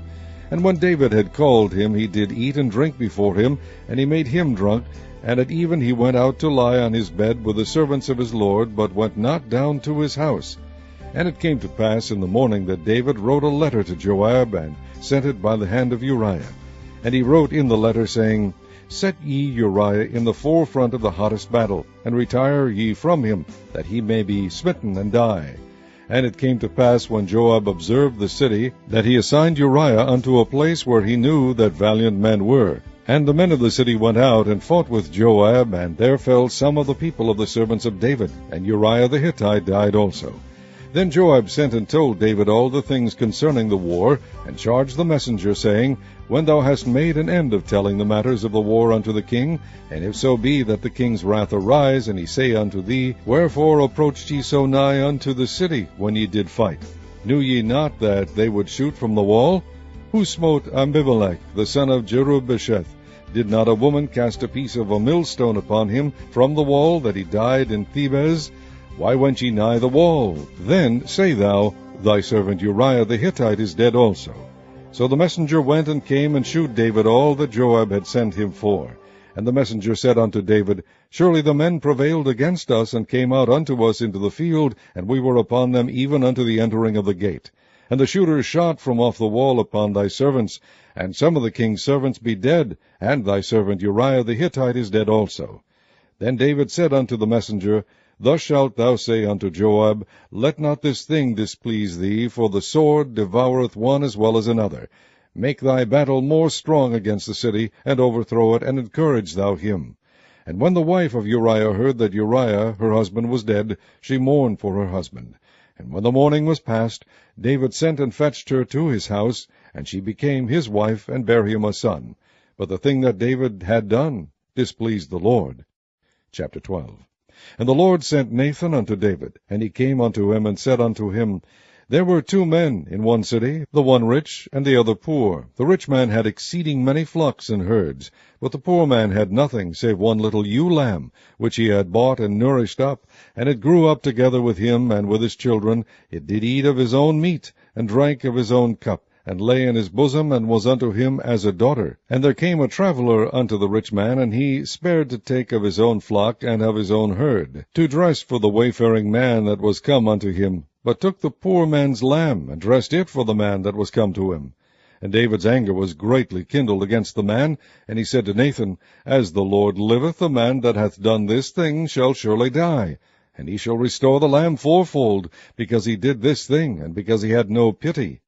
And when David had called him, he did eat and drink before him, and he made him drunk. And at even he went out to lie on his bed with the servants of his lord, but went not down to his house. And it came to pass in the morning that David wrote a letter to Joab, and sent it by the hand of Uriah. And he wrote in the letter, saying, Set ye Uriah in the forefront of the hottest battle, and retire ye from him, that he may be smitten and die. And it came to pass, when Joab observed the city, that he assigned Uriah unto a place where he knew that valiant men were. And the men of the city went out, and fought with Joab, and there fell some of the people of the servants of David, and Uriah the Hittite died also. Then Joab sent and told David all the things concerning the war, and charged the messenger, saying, When thou hast made an end of telling the matters of the war unto the king, and if so be that the king's wrath arise, and he say unto thee, Wherefore approached ye so nigh unto the city, when ye did fight? Knew ye not that they would shoot from the wall? Who smote Abimelech, the son of Jerubbesheth? Did not a woman cast a piece of a millstone upon him from the wall, that he died in Thebez? Why went ye nigh the wall? Then say thou, Thy servant Uriah the Hittite is dead also. So the messenger went and came and shewed David all that Joab had sent him for. And the messenger said unto David, Surely the men prevailed against us, and came out unto us into the field, and we were upon them even unto the entering of the gate. And the shooters shot from off the wall upon thy servants, and some of the king's servants be dead, and thy servant Uriah the Hittite is dead also. Then David said unto the messenger, Thus shalt thou say unto Joab, Let not this thing displease thee, for the sword devoureth one as well as another. Make thy battle more strong against the city, and overthrow it, and encourage thou him. And when the wife of Uriah heard that Uriah her husband was dead, she mourned for her husband. And when the morning was past, David sent and fetched her to his house, and she became his wife, and bare him a son. But the thing that David had done displeased the Lord. Chapter 12. And the Lord sent Nathan unto David, and he came unto him, and said unto him, There were 2 men in one city, the one rich, and the other poor. The rich man had exceeding many flocks and herds, but the poor man had nothing, save one little ewe lamb, which he had bought and nourished up, and it grew up together with him and with his children. It did eat of his own meat, and drank of his own cup, and lay in his bosom, and was unto him as a daughter. And there came a traveller unto the rich man, and he spared to take of his own flock and of his own herd, to dress for the wayfaring man that was come unto him, but took the poor man's lamb, and dressed it for the man that was come to him. And David's anger was greatly kindled against the man, and he said to Nathan, As the Lord liveth, the man that hath done this thing shall surely die. And he shall restore the lamb fourfold, because he did this thing, and because he had no pity.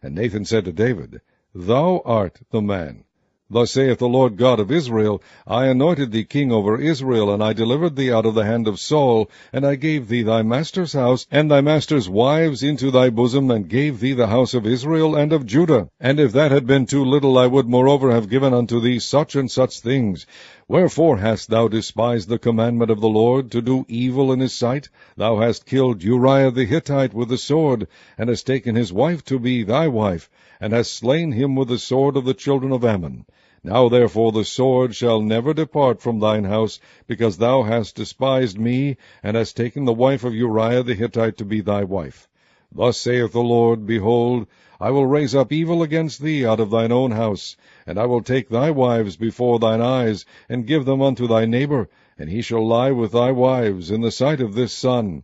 And Nathan said to David, Thou art the man. Thus saith the Lord God of Israel, I anointed thee king over Israel, and I delivered thee out of the hand of Saul, and I gave thee thy master's house, and thy master's wives into thy bosom, and gave thee the house of Israel and of Judah. And if that had been too little, I would moreover have given unto thee such and such things. Wherefore hast thou despised the commandment of the Lord, to do evil in his sight? Thou hast killed Uriah the Hittite with the sword, and hast taken his wife to be thy wife, and hast slain him with the sword of the children of Ammon. Now therefore the sword shall never depart from thine house, because thou hast despised me, and hast taken the wife of Uriah the Hittite to be thy wife. Thus saith the Lord, Behold, I will raise up evil against thee out of thine own house, and I will take thy wives before thine eyes, and give them unto thy neighbor, and he shall lie with thy wives in the sight of this sun.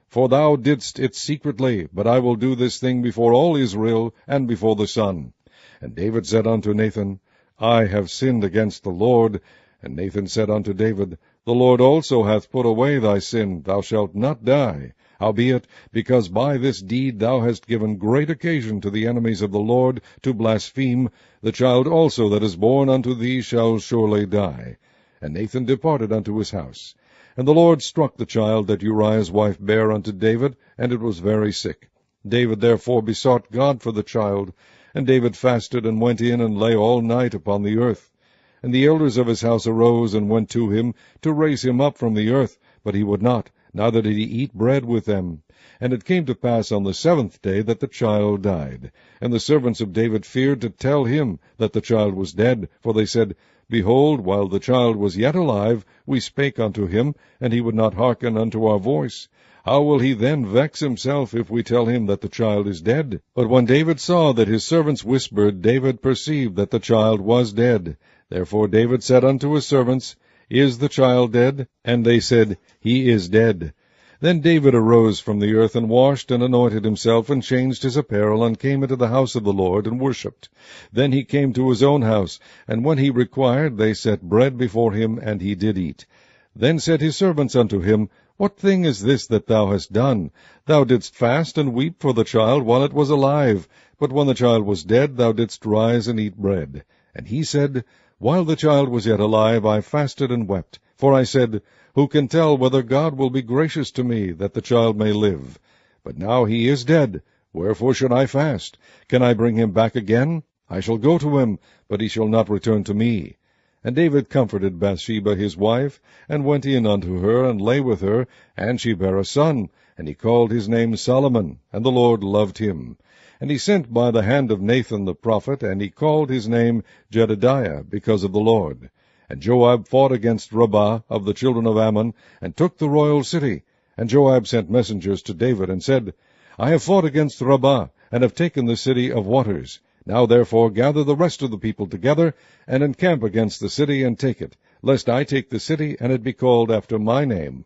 For thou didst it secretly, but I will do this thing before all Israel, and before the sun. And David said unto Nathan, I have sinned against the Lord. And Nathan said unto David, The Lord also hath put away thy sin, thou shalt not die. Howbeit, because by this deed thou hast given great occasion to the enemies of the Lord to blaspheme, the child also that is born unto thee shall surely die. And Nathan departed unto his house. And the Lord struck the child that Uriah's wife bare unto David, and it was very sick. David therefore besought God for the child, and David fasted, and went in, and lay all night upon the earth. And the elders of his house arose, and went to him, to raise him up from the earth, but he would not, neither did he eat bread with them. And it came to pass on the seventh day that the child died. And the servants of David feared to tell him that the child was dead, for they said, Behold, while the child was yet alive, we spake unto him, and he would not hearken unto our voice. How will he then vex himself if we tell him that the child is dead? But when David saw that his servants whispered, David perceived that the child was dead. Therefore David said unto his servants, Is the child dead? And they said, He is dead. Then David arose from the earth, and washed, and anointed himself, and changed his apparel, and came into the house of the Lord, and worshipped. Then he came to his own house, and when he required, they set bread before him, and he did eat. Then said his servants unto him, What thing is this that thou hast done? Thou didst fast and weep for the child while it was alive, but when the child was dead, thou didst rise and eat bread. And he said, While the child was yet alive, I fasted and wept. For I said, Who can tell whether God will be gracious to me, that the child may live? But now he is dead. Wherefore should I fast? Can I bring him back again? I shall go to him, but he shall not return to me. And David comforted Bathsheba his wife, and went in unto her, and lay with her, and she bare a son, and he called his name Solomon, and the Lord loved him. And he sent by the hand of Nathan the prophet, and he called his name Jedidiah, because of the Lord. And Joab fought against Rabbah of the children of Ammon, and took the royal city. And Joab sent messengers to David, and said, I have fought against Rabbah, and have taken the city of waters. Now therefore gather the rest of the people together, and encamp against the city, and take it, lest I take the city, and it be called after my name.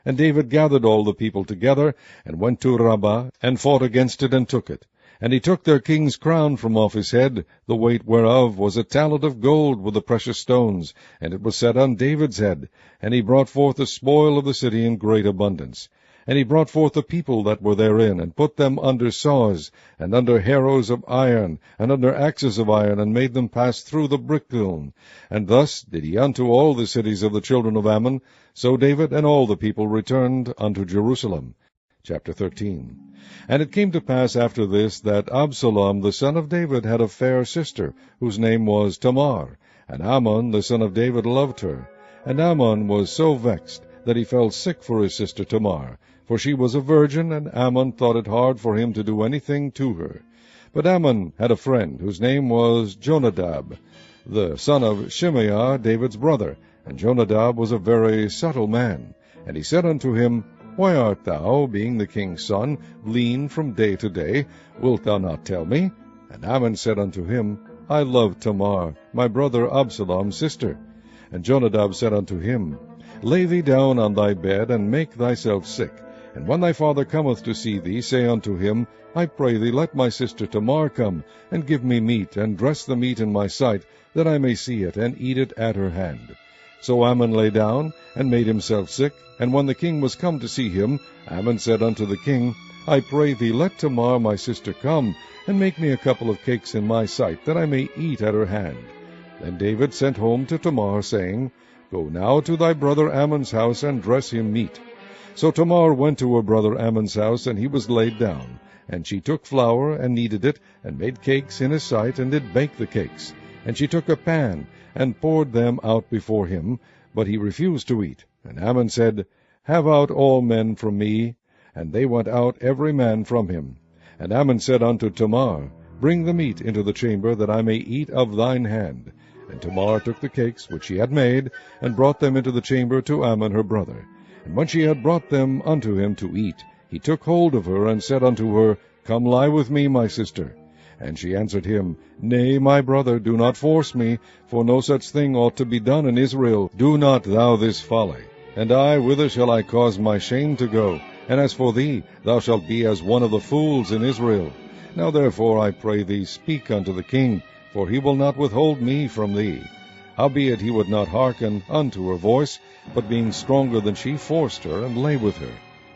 And David gathered all the people together, and went to Rabbah, and fought against it, and took it. And he took their king's crown from off his head, the weight whereof was a talent of gold with the precious stones, and it was set on David's head. And he brought forth the spoil of the city in great abundance. And he brought forth the people that were therein, and put them under saws, and under harrows of iron, and under axes of iron, and made them pass through the brick-kiln. And thus did he unto all the cities of the children of Ammon. So David and all the people returned unto Jerusalem. Chapter 13. And it came to pass after this, that Absalom the son of David had a fair sister, whose name was Tamar. And Amnon the son of David loved her. And Amnon was so vexed, that he fell sick for his sister Tamar, for she was a virgin, and Amnon thought it hard for him to do anything to her. But Amnon had a friend, whose name was Jonadab, the son of Shimeah, David's brother. And Jonadab was a very subtle man. And he said unto him, Why art thou, being the king's son, lean from day to day? Wilt thou not tell me? And Ammon said unto him, I love Tamar, my brother Absalom's sister. And Jonadab said unto him, Lay thee down on thy bed, and make thyself sick. And when thy father cometh to see thee, say unto him, I pray thee, let my sister Tamar come, and give me meat, and dress the meat in my sight, that I may see it, and eat it at her hand. So Ammon lay down, and made himself sick. And when the king was come to see him, Ammon said unto the king, I pray thee, let Tamar my sister come, and make me a couple of cakes in my sight, that I may eat at her hand. Then David sent home to Tamar, saying, Go now to thy brother Ammon's house, and dress him meat. So Tamar went to her brother Ammon's house, and he was laid down. And she took flour, and kneaded it, and made cakes in his sight, and did bake the cakes. And she took a pan, and poured them out before him, but he refused to eat. And Ammon said, Have out all men from me. And they went out every man from him. And Ammon said unto Tamar, Bring the meat into the chamber, that I may eat of thine hand. And Tamar took the cakes which she had made, and brought them into the chamber to Ammon her brother. And when she had brought them unto him to eat, he took hold of her, and said unto her, Come lie with me, my sister. And she answered him, Nay, my brother, do not force me, for no such thing ought to be done in Israel. Do not thou this folly. And I, whither shall I cause my shame to go? And as for thee, thou shalt be as one of the fools in Israel. Now therefore, I pray thee, speak unto the king, for he will not withhold me from thee. Howbeit he would not hearken unto her voice, but being stronger than she, forced her, and lay with her.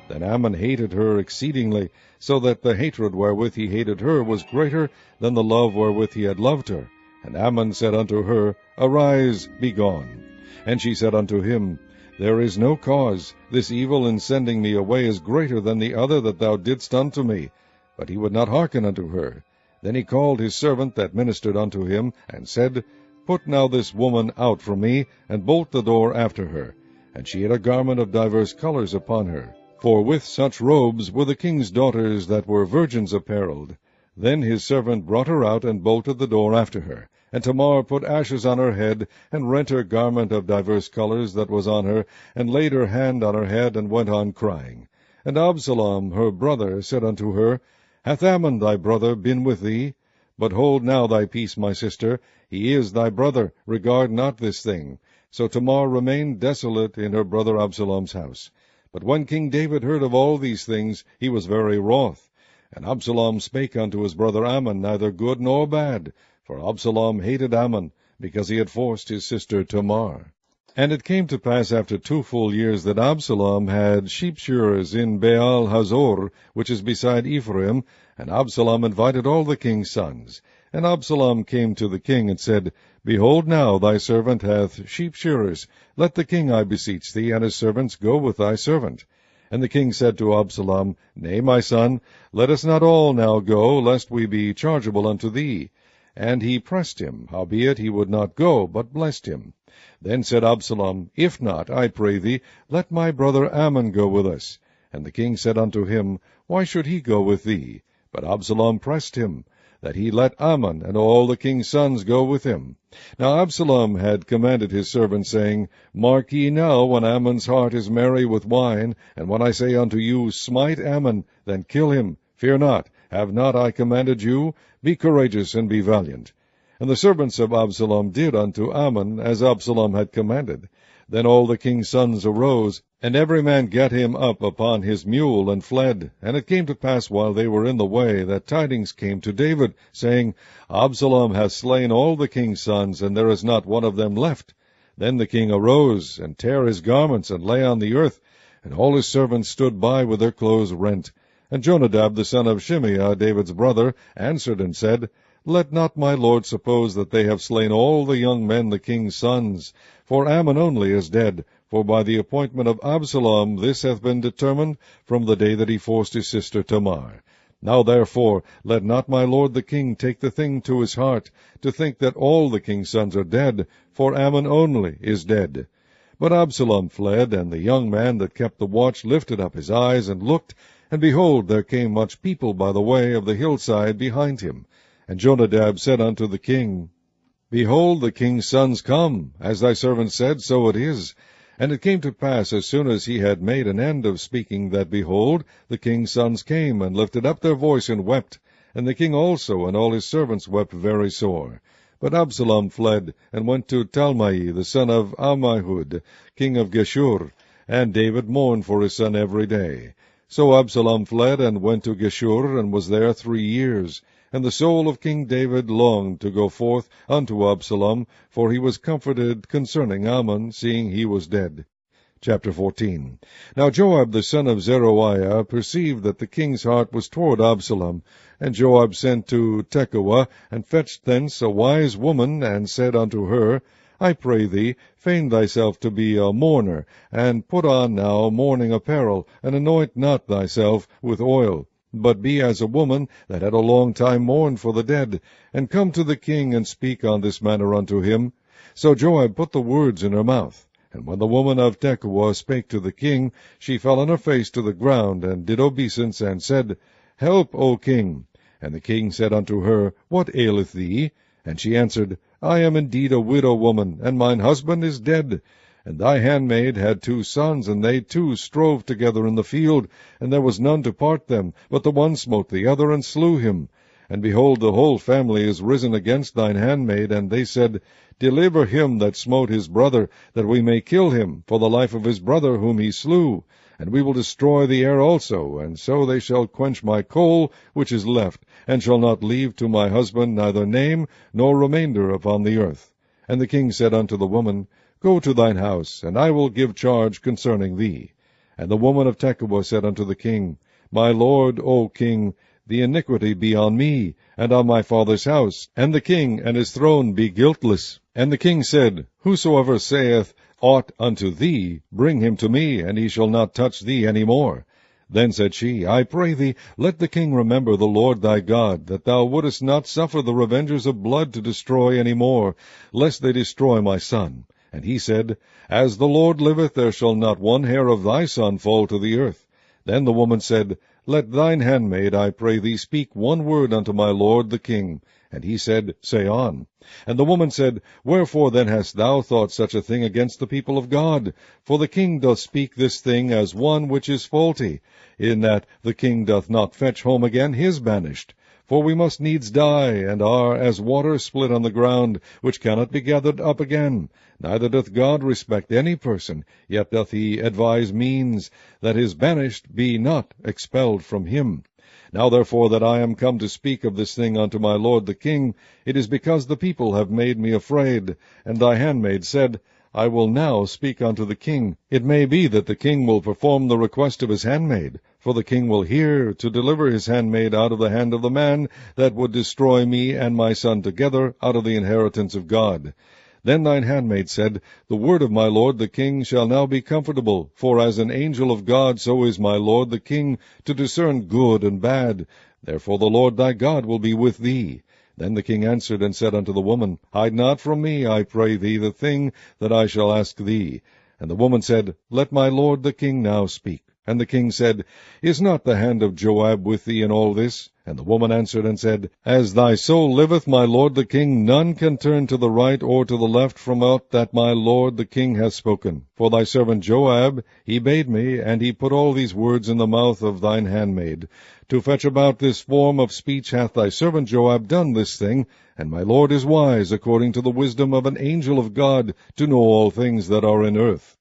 Then Ammon hated her exceedingly, so that the hatred wherewith he hated her was greater than the love wherewith he had loved her. And Ammon said unto her, Arise, be gone. And she said unto him, There is no cause. This evil in sending me away is greater than the other that thou didst unto me. But he would not hearken unto her. Then he called his servant that ministered unto him, and said, Put now this woman out from me, and bolt the door after her. And she had a garment of divers colors upon her. For with such robes were the king's daughters that were virgins apparelled. Then his servant brought her out, and bolted the door after her. And Tamar put ashes on her head, and rent her garment of divers colors that was on her, and laid her hand on her head, and went on crying. And Absalom her brother said unto her, Hath Ammon thy brother been with thee? But hold now thy peace, my sister. He is thy brother. Regard not this thing. So Tamar remained desolate in her brother Absalom's house. But when King David heard of all these things, he was very wroth. And Absalom spake unto his brother Ammon neither good nor bad, for Absalom hated Ammon, because he had forced his sister Tamar. And it came to pass after 2 full years that Absalom had sheep-shearers in Baal-Hazor, which is beside Ephraim, and Absalom invited all the king's sons. And Absalom came to the king, and said, Behold now, thy servant hath sheep-shearers. Let the king, I beseech thee, and his servants go with thy servant. And the king said to Absalom, Nay, my son, let us not all now go, lest we be chargeable unto thee. And he pressed him, howbeit he would not go, but blessed him. Then said Absalom, If not, I pray thee, let my brother Ammon go with us. And the king said unto him, Why should he go with thee? But Absalom pressed him, that he let Ammon and all the king's sons go with him. Now Absalom had commanded his servants, saying, Mark ye now, when Ammon's heart is merry with wine, and when I say unto you, Smite Ammon, then kill him. Fear not, have not I commanded you? Be courageous and be valiant. And the servants of Absalom did unto Ammon as Absalom had commanded. Then all the king's sons arose, and every man gat him up upon his mule, and fled. And it came to pass, while they were in the way, that tidings came to David, saying, Absalom hath slain all the king's sons, and there is not one of them left. Then the king arose, and tare his garments, and lay on the earth, and all his servants stood by with their clothes rent. And Jonadab the son of Shimeah, David's brother, answered and said, Let not my lord suppose that they have slain all the young men the king's sons. For Ammon only is dead, for by the appointment of Absalom this hath been determined from the day that he forced his sister Tamar. Now therefore let not my lord the king take the thing to his heart, to think that all the king's sons are dead, for Ammon only is dead. But Absalom fled, and the young man that kept the watch lifted up his eyes, and looked, and behold, there came much people by the way of the hillside behind him. And Jonadab said unto the king, Behold, the king's sons come. As thy servant said, so it is. And it came to pass, as soon as he had made an end of speaking, that, behold, the king's sons came, and lifted up their voice, and wept. And the king also and all his servants wept very sore. But Absalom fled, and went to Talmai, the son of Ammihud, king of Geshur. And David mourned for his son every day. So Absalom fled, and went to Geshur, and was there 3 years. And the soul of King David longed to go forth unto Absalom, for he was comforted concerning Ammon, seeing he was dead. Chapter 14. Now Joab the son of Zeruiah perceived that the king's heart was toward Absalom. And Joab sent to Tekoa, and fetched thence a wise woman, and said unto her, I pray thee, feign thyself to be a mourner, and put on now mourning apparel, and anoint not thyself with oil, but be as a woman that had a long time mourned for the dead, and come to the king, and speak on this manner unto him. So Joab put the words in her mouth. And when the woman of Tekoa spake to the king, she fell on her face to the ground, and did obeisance, and said, Help, O king. And the king said unto her, What aileth thee? And she answered, I am indeed a widow woman, and mine husband is dead. And thy handmaid had 2 sons, and they 2 strove together in the field, and there was none to part them, but the one smote the other, and slew him. And behold, the whole family is risen against thine handmaid, and they said, Deliver him that smote his brother, that we may kill him, for the life of his brother whom he slew. And we will destroy the heir also, and so they shall quench my coal which is left, and shall not leave to my husband neither name nor remainder upon the earth. And the king said unto the woman, Go to thine house, and I will give charge concerning thee. And the woman of Tekoa said unto the king, My lord, O king, the iniquity be on me, and on my father's house, and the king and his throne be guiltless. And the king said, Whosoever saith aught unto thee, bring him to me, and he shall not touch thee any more. Then said she, I pray thee, let the king remember the Lord thy God, that thou wouldest not suffer the revengers of blood to destroy any more, lest they destroy my son. And he said, As the Lord liveth, there shall not one hair of thy son fall to the earth. Then the woman said, Let thine handmaid, I pray thee, speak one word unto my lord the king. And he said, Say on. And the woman said, Wherefore then hast thou thought such a thing against the people of God? For the king doth speak this thing as one which is faulty, in that the king doth not fetch home again his banished. For we must needs die, and are as water split on the ground, which cannot be gathered up again. Neither doth God respect any person, yet doth he advise means, that his banished be not expelled from him. Now therefore that I am come to speak of this thing unto my lord the king, it is because the people have made me afraid. And thy handmaid said, I will now speak unto the king. It may be that the king will perform the request of his handmaid, for the king will hear to deliver his handmaid out of the hand of the man that would destroy me and my son together out of the inheritance of God. Then thine handmaid said, The word of my lord the king shall now be comfortable, for as an angel of God so is my lord the king to discern good and bad. Therefore the Lord thy God will be with thee. Then the king answered and said unto the woman, Hide not from me, I pray thee, the thing that I shall ask thee. And the woman said, Let my lord the king now speak. And the king said, Is not the hand of Joab with thee in all this? And the woman answered and said, As thy soul liveth, my lord the king, none can turn to the right or to the left from aught that my lord the king hath spoken. For thy servant Joab, he bade me, and he put all these words in the mouth of thine handmaid. To fetch about this form of speech hath thy servant Joab done this thing, and my lord is wise, according to the wisdom of an angel of God, to know all things that are in earth.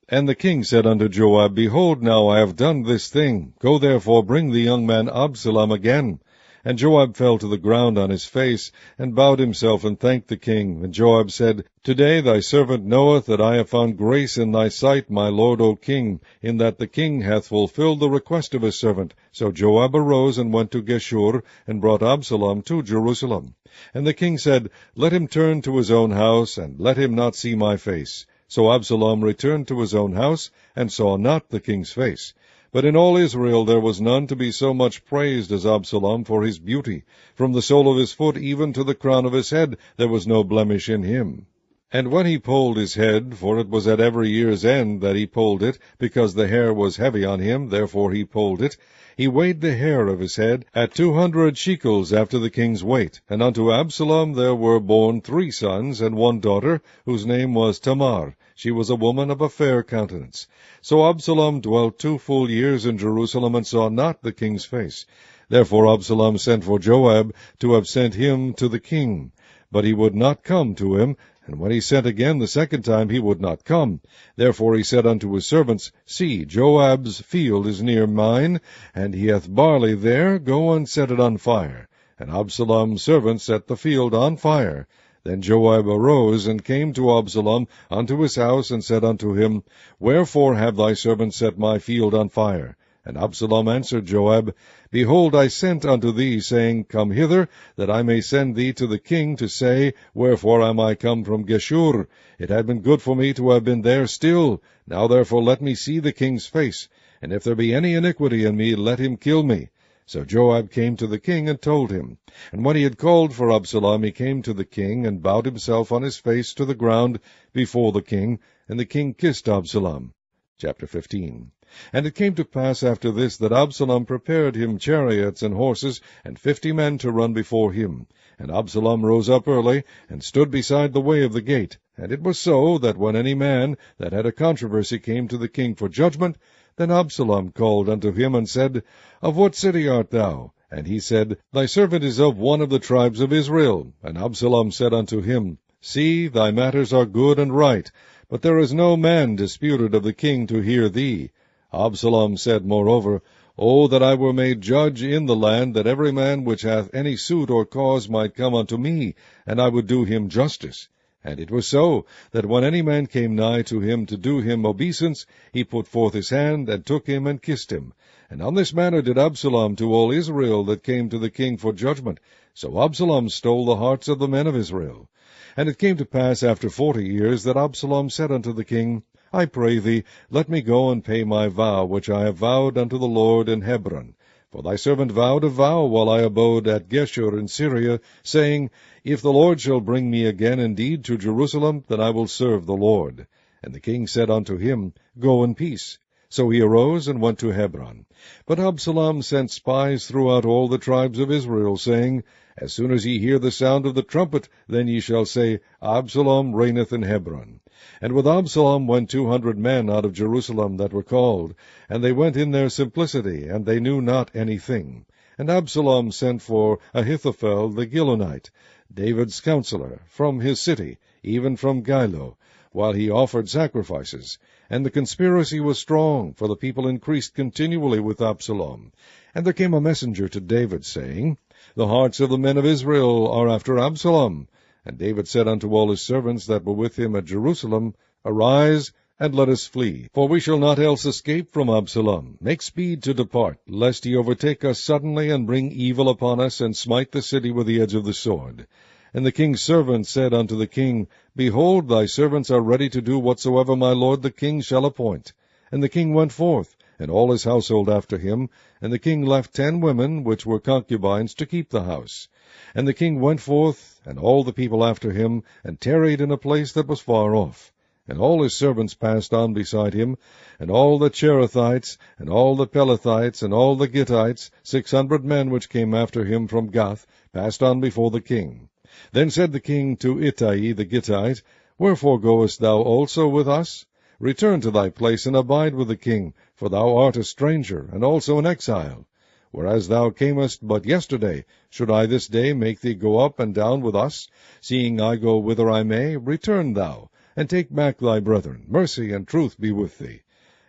And the king said unto Joab, Behold, now I have done this thing. Go therefore, bring the young man Absalom again. And Joab fell to the ground on his face, and bowed himself, and thanked the king. And Joab said, Today thy servant knoweth that I have found grace in thy sight, my lord, O king, in that the king hath fulfilled the request of his servant. So Joab arose, and went to Geshur, and brought Absalom to Jerusalem. And the king said, Let him turn to his own house, and let him not see my face. So Absalom returned to his own house, and saw not the king's face. But in all Israel there was none to be so much praised as Absalom for his beauty. From the sole of his foot even to the crown of his head there was no blemish in him. And when he polled his head, for it was at every year's end that he polled it, because the hair was heavy on him, therefore he polled it, he weighed the hair of his head at 200 shekels after the king's weight. And unto Absalom there were born 3 sons and 1 daughter, whose name was Tamar. She was a woman of a fair countenance. So Absalom dwelt 2 full years in Jerusalem, and saw not the king's face. Therefore Absalom sent for Joab to have sent him to the king. But he would not come to him, and when he sent again the second time, he would not come. Therefore he said unto his servants, See, Joab's field is near mine, and he hath barley there, go and set it on fire. And Absalom's servants set the field on fire. Then Joab arose, and came to Absalom unto his house, and said unto him, Wherefore have thy servants set my field on fire? And Absalom answered Joab, Behold, I sent unto thee, saying, Come hither, that I may send thee to the king, to say, Wherefore am I come from Geshur? It had been good for me to have been there still. Now therefore let me see the king's face, and if there be any iniquity in me, let him kill me. So Joab came to the king, and told him. And when he had called for Absalom, he came to the king, and bowed himself on his face to the ground before the king, and the king kissed Absalom. Chapter 15. And it came to pass after this, that Absalom prepared him chariots and horses, and 50 men to run before him. And Absalom rose up early, and stood beside the way of the gate. And it was so, that when any man that had a controversy came to the king for judgment, then Absalom called unto him, and said, Of what city art thou? And he said, Thy servant is of one of the tribes of Israel. And Absalom said unto him, See, thy matters are good and right, but there is no man disputed of the king to hear thee. Absalom said moreover, O that I were made judge in the land, that every man which hath any suit or cause might come unto me, and I would do him justice. And it was so, that when any man came nigh to him to do him obeisance, he put forth his hand, and took him, and kissed him. And on this manner did Absalom to all Israel that came to the king for judgment. So Absalom stole the hearts of the men of Israel. And it came to pass after 40 years, that Absalom said unto the king, I pray thee, let me go and pay my vow, which I have vowed unto the Lord in Hebron. For thy servant vowed a vow while I abode at Geshur in Syria, saying, If the Lord shall bring me again indeed to Jerusalem, then I will serve the Lord. And the king said unto him, Go in peace. So he arose and went to Hebron. But Absalom sent spies throughout all the tribes of Israel, saying, As soon as ye hear the sound of the trumpet, then ye shall say, Absalom reigneth in Hebron. And with Absalom went 200 men out of Jerusalem that were called, and they went in their simplicity, and they knew not anything. And Absalom sent for Ahithophel the Gilonite, David's counselor, from his city, even from Gilo, while he offered sacrifices. And the conspiracy was strong, for the people increased continually with Absalom. And there came a messenger to David, saying, The hearts of the men of Israel are after Absalom. And David said unto all his servants that were with him at Jerusalem, Arise, and let us flee, for we shall not else escape from Absalom. Make speed to depart, lest he overtake us suddenly, and bring evil upon us, and smite the city with the edge of the sword. And the king's servants said unto the king, Behold, thy servants are ready to do whatsoever my lord the king shall appoint. And the king went forth, and all his household after him, and the king left 10 women, which were concubines, to keep the house. And the king went forth, and all the people after him, and tarried in a place that was far off. And all his servants passed on beside him, and all the Cherethites, and all the Pelethites, and all the Gittites, 600 men which came after him from Gath, passed on before the king. Then said the king to Ittai the Gittite, Wherefore goest thou also with us? Return to thy place, and abide with the king, for thou art a stranger, and also an exile. Whereas thou camest but yesterday, should I this day make thee go up and down with us? Seeing I go whither I may, return thou, and take back thy brethren. Mercy and truth be with thee.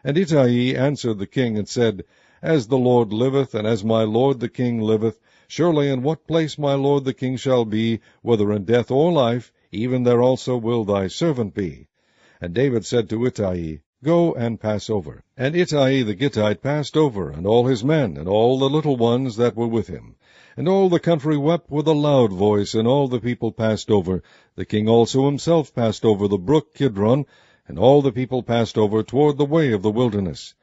And Ittai answered the king, and said, As the Lord liveth, and as my lord the king liveth, surely in what place my lord the king shall be, whether in death or life, even there also will thy servant be. And David said to Ittai, Go and pass over. And Ittai the Gittite passed over, and all his men, and all the little ones that were with him. And all the country wept with a loud voice, and all the people passed over. The king also himself passed over the brook Kidron, and all the people passed over toward the way of the wilderness.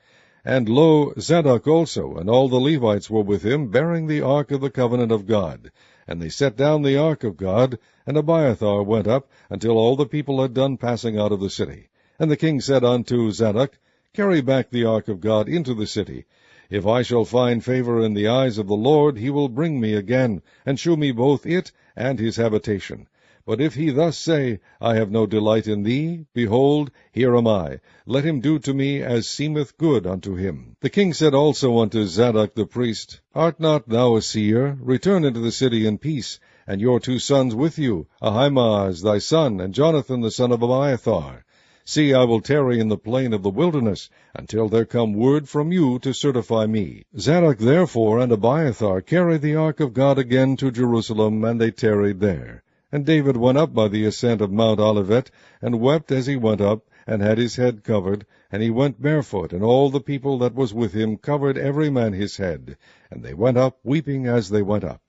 And lo, Zadok also, and all the Levites were with him, bearing the ark of the covenant of God. And they set down the ark of God, and Abiathar went up, until all the people had done passing out of the city. And the king said unto Zadok, Carry back the ark of God into the city. If I shall find favor in the eyes of the Lord, he will bring me again, and shew me both it and his habitation. But if he thus say, I have no delight in thee, behold, here am I. Let him do to me as seemeth good unto him. The king said also unto Zadok the priest, Art not thou a seer? Return into the city in peace, and your 2 sons with you, Ahimaaz thy son, and Jonathan the son of Abiathar. See, I will tarry in the plain of the wilderness, until there come word from you to certify me. Zadok therefore and Abiathar carried the ark of God again to Jerusalem, and they tarried there. And David went up by the ascent of Mount Olivet, and wept as he went up, and had his head covered, and he went barefoot, and all the people that was with him covered every man his head. And they went up, weeping as they went up.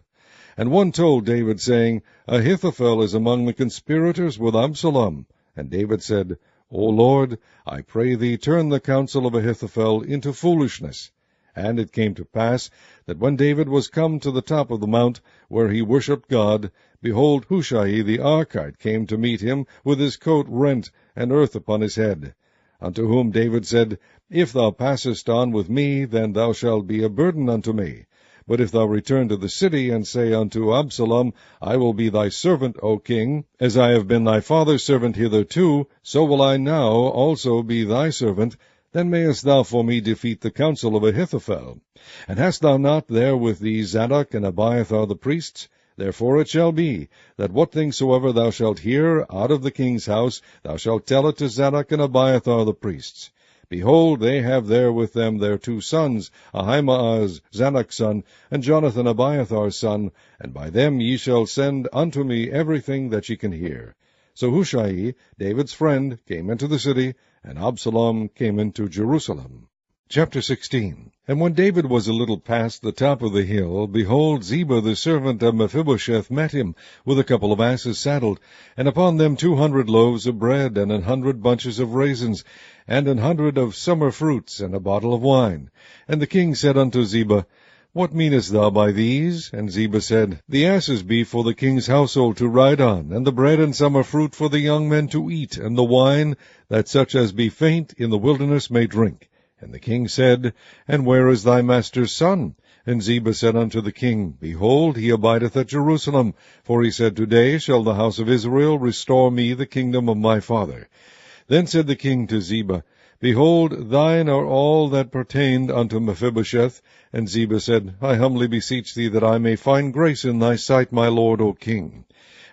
And one told David, saying, Ahithophel is among the conspirators with Absalom. And David said, O Lord, I pray thee, turn the counsel of Ahithophel into foolishness. And it came to pass, that when David was come to the top of the mount, where he worshipped God, behold, Hushai the Archite came to meet him, with his coat rent, and earth upon his head. Unto whom David said, If thou passest on with me, then thou shalt be a burden unto me. But if thou return to the city, and say unto Absalom, I will be thy servant, O king, as I have been thy father's servant hitherto, so will I now also be thy servant, then mayest thou for me defeat the counsel of Ahithophel. And hast thou not there with thee Zadok and Abiathar the priests? Therefore it shall be, that what things soever thou shalt hear out of the king's house, thou shalt tell it to Zadok and Abiathar the priests. Behold, they have there with them their 2 sons, Ahimaaz, Zadok's son, and Jonathan, Abiathar's son, and by them ye shall send unto me everything that ye can hear. So Hushai, David's friend, came into the city, and Absalom came into Jerusalem. Chapter 16. And when David was a little past the top of the hill, behold, Ziba the servant of Mephibosheth met him, with a couple of asses saddled, and upon them 200 loaves of bread, and 100 bunches of raisins, and 100 of summer fruits, and a bottle of wine. And the king said unto Ziba, What meanest thou by these? And Ziba said, The asses be for the king's household to ride on, and the bread and summer fruit for the young men to eat, and the wine, that such as be faint in the wilderness may drink. And the king said, And where is thy master's son? And Ziba said unto the king, Behold, he abideth at Jerusalem. For he said, Today shall the house of Israel restore me the kingdom of my father. Then said the king to Ziba, Behold, thine are all that pertained unto Mephibosheth. And Ziba said, I humbly beseech thee that I may find grace in thy sight, my lord, O king.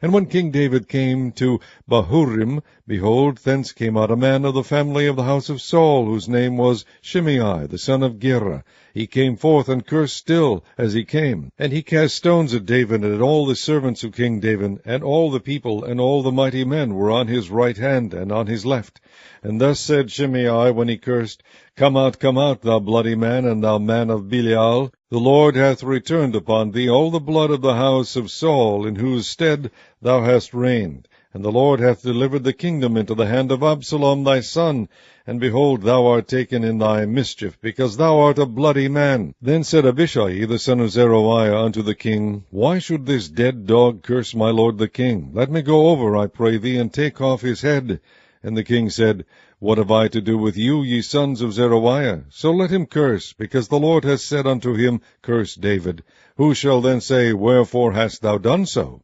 And when King David came to Bahurim, behold, thence came out a man of the family of the house of Saul, whose name was Shimei, the son of Gera. He came forth and cursed still as he came. And he cast stones at David and at all the servants of King David, and all the people and all the mighty men were on his right hand and on his left. And thus said Shimei when he cursed, Come out, thou bloody man, and thou man of Belial. The Lord hath returned upon thee all the blood of the house of Saul, in whose stead thou hast reigned. And the Lord hath delivered the kingdom into the hand of Absalom thy son. And behold, thou art taken in thy mischief, because thou art a bloody man. Then said Abishai the son of Zeruiah unto the king, Why should this dead dog curse my lord the king? Let me go over, I pray thee, and take off his head. And the king said, What have I to do with you, ye sons of Zeruiah? So let him curse, because the Lord hath said unto him, Curse David. Who shall then say, Wherefore hast thou done so?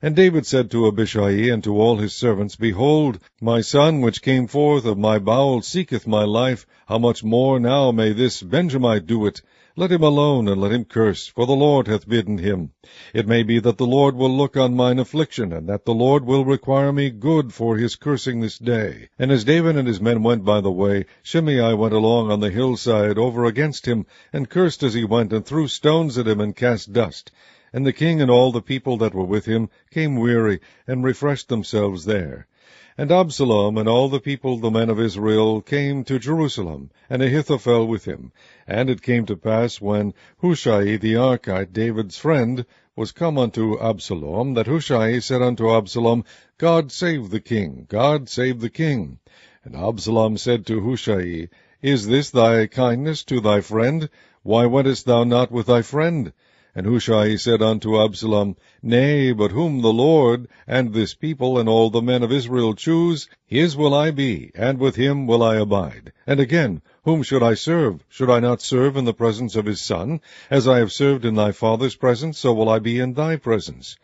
And David said to Abishai and to all his servants, Behold, my son which came forth of my bowels seeketh my life. How much more now may this Benjamite do it? Let him alone, and let him curse, for the Lord hath bidden him. It may be that the Lord will look on mine affliction, and that the Lord will require me good for his cursing this day. And as David and his men went by the way, Shimei went along on the hillside over against him, and cursed as he went, and threw stones at him, and cast dust. And the king and all the people that were with him came weary, and refreshed themselves there. And Absalom and all the people, the men of Israel, came to Jerusalem, and Ahithophel with him. And it came to pass, when Hushai the Archite, David's friend, was come unto Absalom, that Hushai said unto Absalom, God save the king, God save the king. And Absalom said to Hushai, Is this thy kindness to thy friend? Why wentest thou not with thy friend? And Hushai said unto Absalom, Nay, but whom the Lord, and this people, and all the men of Israel choose, his will I be, and with him will I abide. And again, whom should I serve? Should I not serve in the presence of his son? As I have served in thy father's presence, so will I be in thy presence.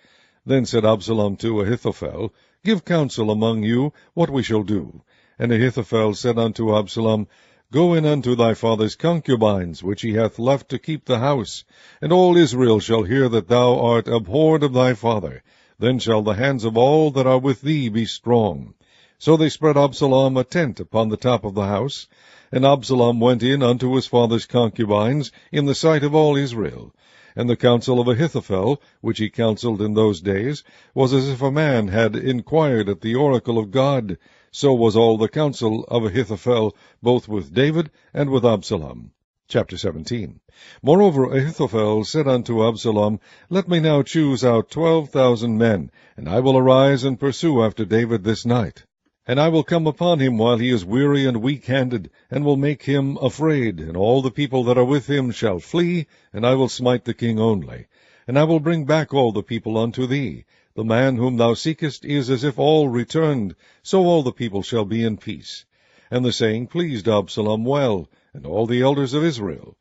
Then said Absalom to Ahithophel, Give counsel among you what we shall do. And Ahithophel said unto Absalom, Go in unto thy father's concubines, which he hath left to keep the house, and all Israel shall hear that thou art abhorred of thy father. Then shall the hands of all that are with thee be strong. So they spread Absalom a tent upon the top of the house, and Absalom went in unto his father's concubines in the sight of all Israel. And the counsel of Ahithophel, which he counselled in those days, was as if a man had inquired at the oracle of God. So was all the counsel of Ahithophel, both with David and with Absalom. Chapter 17. Moreover, Ahithophel said unto Absalom, Let me now choose out 12,000 men, and I will arise and pursue after David this night. And I will come upon him while he is weary and weak-handed, and will make him afraid, and all the people that are with him shall flee, and I will smite the king only. And I will bring back all the people unto thee. The man whom thou seekest is as if all returned, so all the people shall be in peace. And the saying pleased Absalom well, and all the elders of Israel.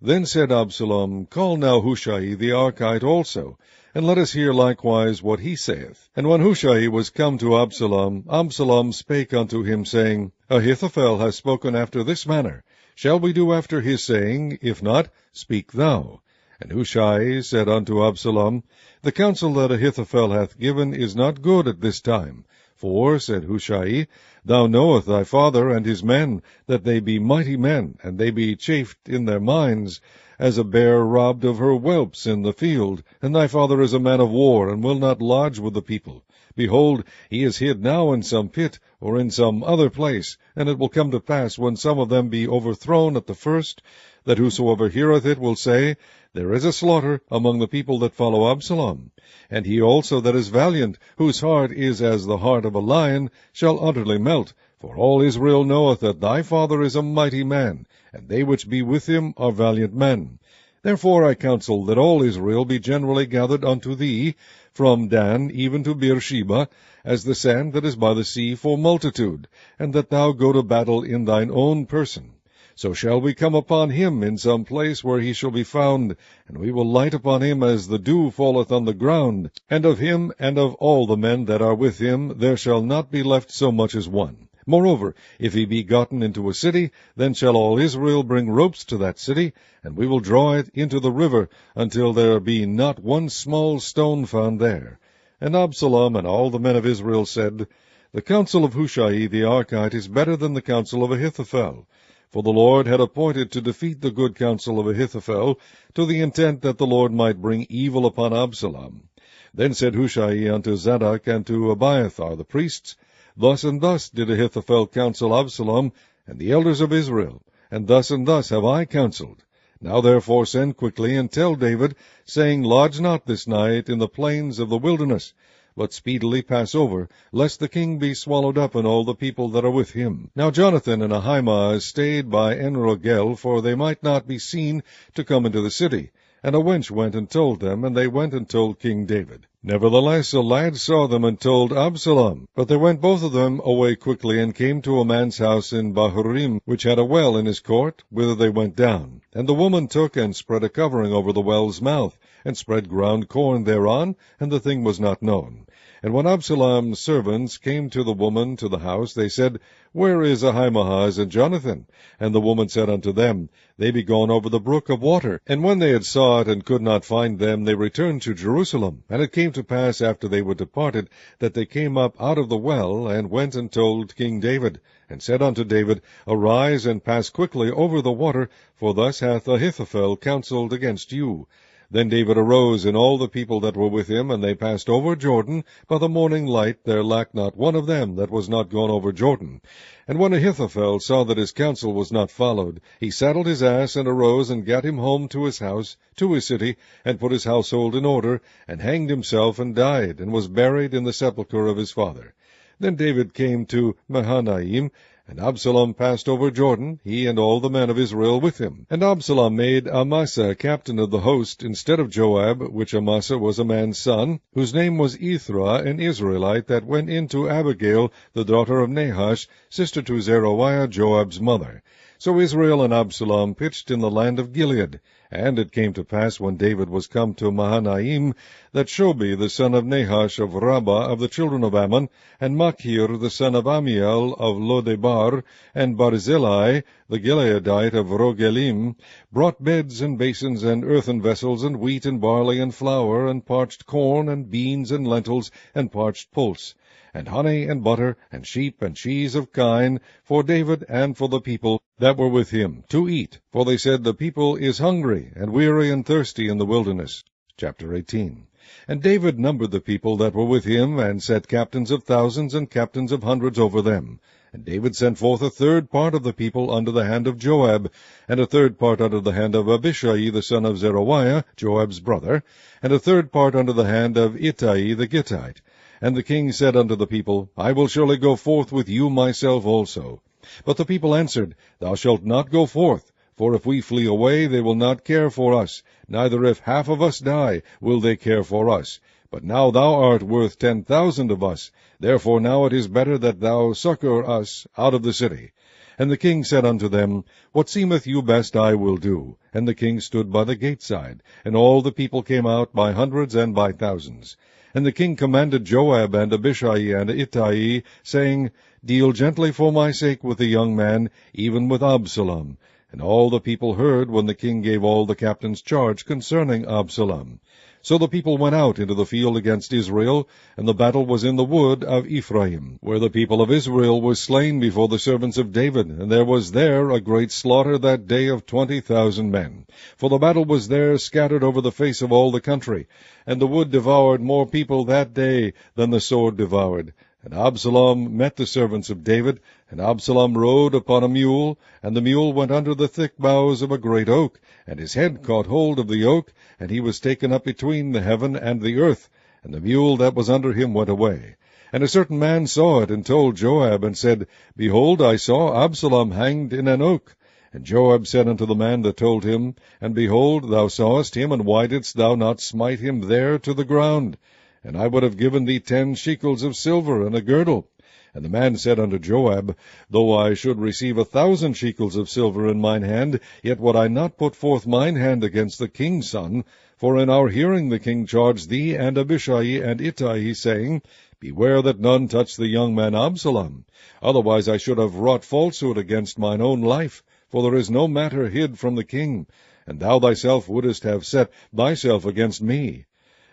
Then said Absalom, Call now Hushai the Archite also, and let us hear likewise what he saith. And when Hushai was come to Absalom, Absalom spake unto him, saying, Ahithophel hath spoken after this manner. Shall we do after his saying? If not, speak thou. And Hushai said unto Absalom, The counsel that Ahithophel hath given is not good at this time. For, said Hushai, Thou knowest thy father and his men, that they be mighty men, and they be chafed in their minds, as a bear robbed of her whelps in the field. And thy father is a man of war, and will not lodge with the people. Behold, he is hid now in some pit, or in some other place. And it will come to pass, when some of them be overthrown at the first, that whosoever heareth it will say, There is a slaughter among the people that follow Absalom. And he also that is valiant, whose heart is as the heart of a lion, shall utterly melt. For all Israel knoweth that thy father is a mighty man, and they which be with him are valiant men. Therefore I counsel that all Israel be generally gathered unto thee, from Dan even to Beersheba, as the sand that is by the sea for multitude, and that thou go to battle in thine own person. So shall we come upon him in some place where he shall be found, and we will light upon him as the dew falleth on the ground, and of him and of all the men that are with him there shall not be left so much as one. Moreover, if he be gotten into a city, then shall all Israel bring ropes to that city, and we will draw it into the river, until there be not one small stone found there. And Absalom and all the men of Israel said, The counsel of Hushai the Archite is better than the counsel of Ahithophel. For the Lord had appointed to defeat the good counsel of Ahithophel, to the intent that the Lord might bring evil upon Absalom. Then said Hushai unto Zadok and to Abiathar the priests, Thus and thus did Ahithophel counsel Absalom, and the elders of Israel, and thus have I counselled. Now therefore send quickly, and tell David, saying, Lodge not this night in the plains of the wilderness, but speedily pass over, lest the king be swallowed up, and all the people that are with him. Now Jonathan and Ahimaaz stayed by Enrogel, for they might not be seen to come into the city. And a wench went and told them, and they went and told King David. Nevertheless a lad saw them and told Absalom. But they went both of them away quickly, and came to a man's house in Bahurim, which had a well in his court, whither they went down. And the woman took and spread a covering over the well's mouth, and spread ground corn thereon, and the thing was not known. And when Absalom's servants came to the woman to the house, they said, Where is Ahimaaz and Jonathan? And the woman said unto them, They be gone over the brook of water. And when they had sought and could not find them, they returned to Jerusalem. And it came to pass, after they were departed, that they came up out of the well, and went and told King David, and said unto David, Arise and pass quickly over the water, for thus hath Ahithophel counselled against you. Then David arose, and all the people that were with him, and they passed over Jordan. By the morning light there lacked not one of them that was not gone over Jordan. And when Ahithophel saw that his counsel was not followed, he saddled his ass, and arose, and gat him home to his house, to his city, and put his household in order, and hanged himself, and died, and was buried in the sepulchre of his father. Then David came to Mahanaim, And Absalom passed over Jordan, he and all the men of Israel with him. And Absalom made Amasa captain of the host, instead of Joab, which Amasa was a man's son, whose name was Ithra, an Israelite, that went in to Abigail, the daughter of Nahash, sister to Zeruiah, Joab's mother. So Israel and Absalom pitched in the land of Gilead. And it came to pass, when David was come to Mahanaim, that Shobi the son of Nahash of Rabbah of the children of Ammon, and Machir the son of Amiel of Lodebar, and Barzillai the Gileadite of Rogelim, brought beds and basins and earthen vessels, and wheat and barley and flour, and parched corn, and beans and lentils, and parched pulse, and honey and butter, and sheep and cheese of kine, for David and for the people that were with him, to eat. For they said, The people is hungry, and weary and thirsty in the wilderness. Chapter 18. And David numbered the people that were with him, and set captains of thousands and captains of hundreds over them. And David sent forth a third part of the people under the hand of Joab, and a third part under the hand of Abishai the son of Zeruiah, Joab's brother, and a third part under the hand of Ittai the Gittite. And the king said unto the people, I will surely go forth with you myself also. But the people answered, Thou shalt not go forth, for if we flee away, they will not care for us, neither if half of us die, will they care for us. But now thou art worth 10,000 of us, therefore now it is better that thou succor us out of the city. And the king said unto them, What seemeth you best I will do. And the king stood by the gate side, and all the people came out by hundreds and by thousands. And the king commanded Joab and Abishai and Ittai, saying, Deal gently for my sake with the young man, even with Absalom. And all the people heard when the king gave all the captains charge concerning Absalom. So the people went out into the field against Israel, and the battle was in the wood of Ephraim, where the people of Israel were slain before the servants of David, and there was there a great slaughter that day of 20,000 men. For the battle was there scattered over the face of all the country, and the wood devoured more people that day than the sword devoured. And Absalom met the servants of David, and Absalom rode upon a mule, and the mule went under the thick boughs of a great oak, and his head caught hold of the oak, and he was taken up between the heaven and the earth, and the mule that was under him went away. And a certain man saw it, and told Joab, and said, Behold, I saw Absalom hanged in an oak. And Joab said unto the man that told him, And behold, thou sawest him, and why didst thou not smite him there to the ground? And I would have given thee 10 shekels of silver and a girdle. And the man said unto Joab, Though I should receive 1,000 shekels of silver in mine hand, yet would I not put forth mine hand against the king's son. For in our hearing the king charged thee and Abishai and Ittai, saying, Beware that none touch the young man Absalom. Otherwise I should have wrought falsehood against mine own life, for there is no matter hid from the king, and thou thyself wouldest have set thyself against me.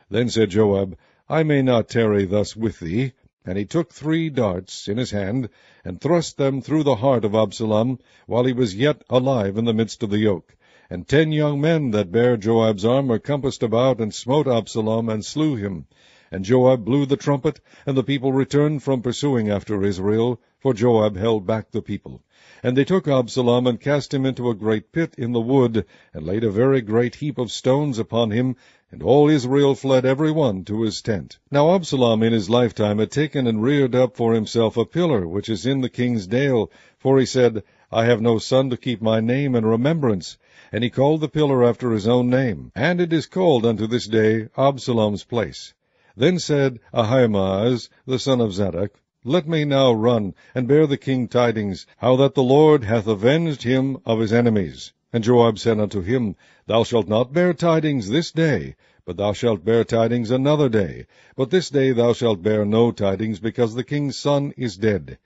Then said Joab, I may not tarry thus with thee. And he took 3 darts in his hand, and thrust them through the heart of Absalom, while he was yet alive in the midst of the yoke. And 10 young men that bare Joab's armor compassed about, and smote Absalom, and slew him. And Joab blew the trumpet, and the people returned from pursuing after Israel, for Joab held back the people. And they took Absalom, and cast him into a great pit in the wood, and laid a very great heap of stones upon him, and all Israel fled every one to his tent. Now Absalom in his lifetime had taken and reared up for himself a pillar, which is in the king's dale, for he said, I have no son to keep my name in remembrance. And he called the pillar after his own name, and it is called unto this day Absalom's place. Then said Ahimaaz the son of Zadok, Let me now run, and bear the king tidings, how that the Lord hath avenged him of his enemies. And Joab said unto him, Thou shalt not bear tidings this day, but thou shalt bear tidings another day. But this day thou shalt bear no tidings, because the king's son is dead.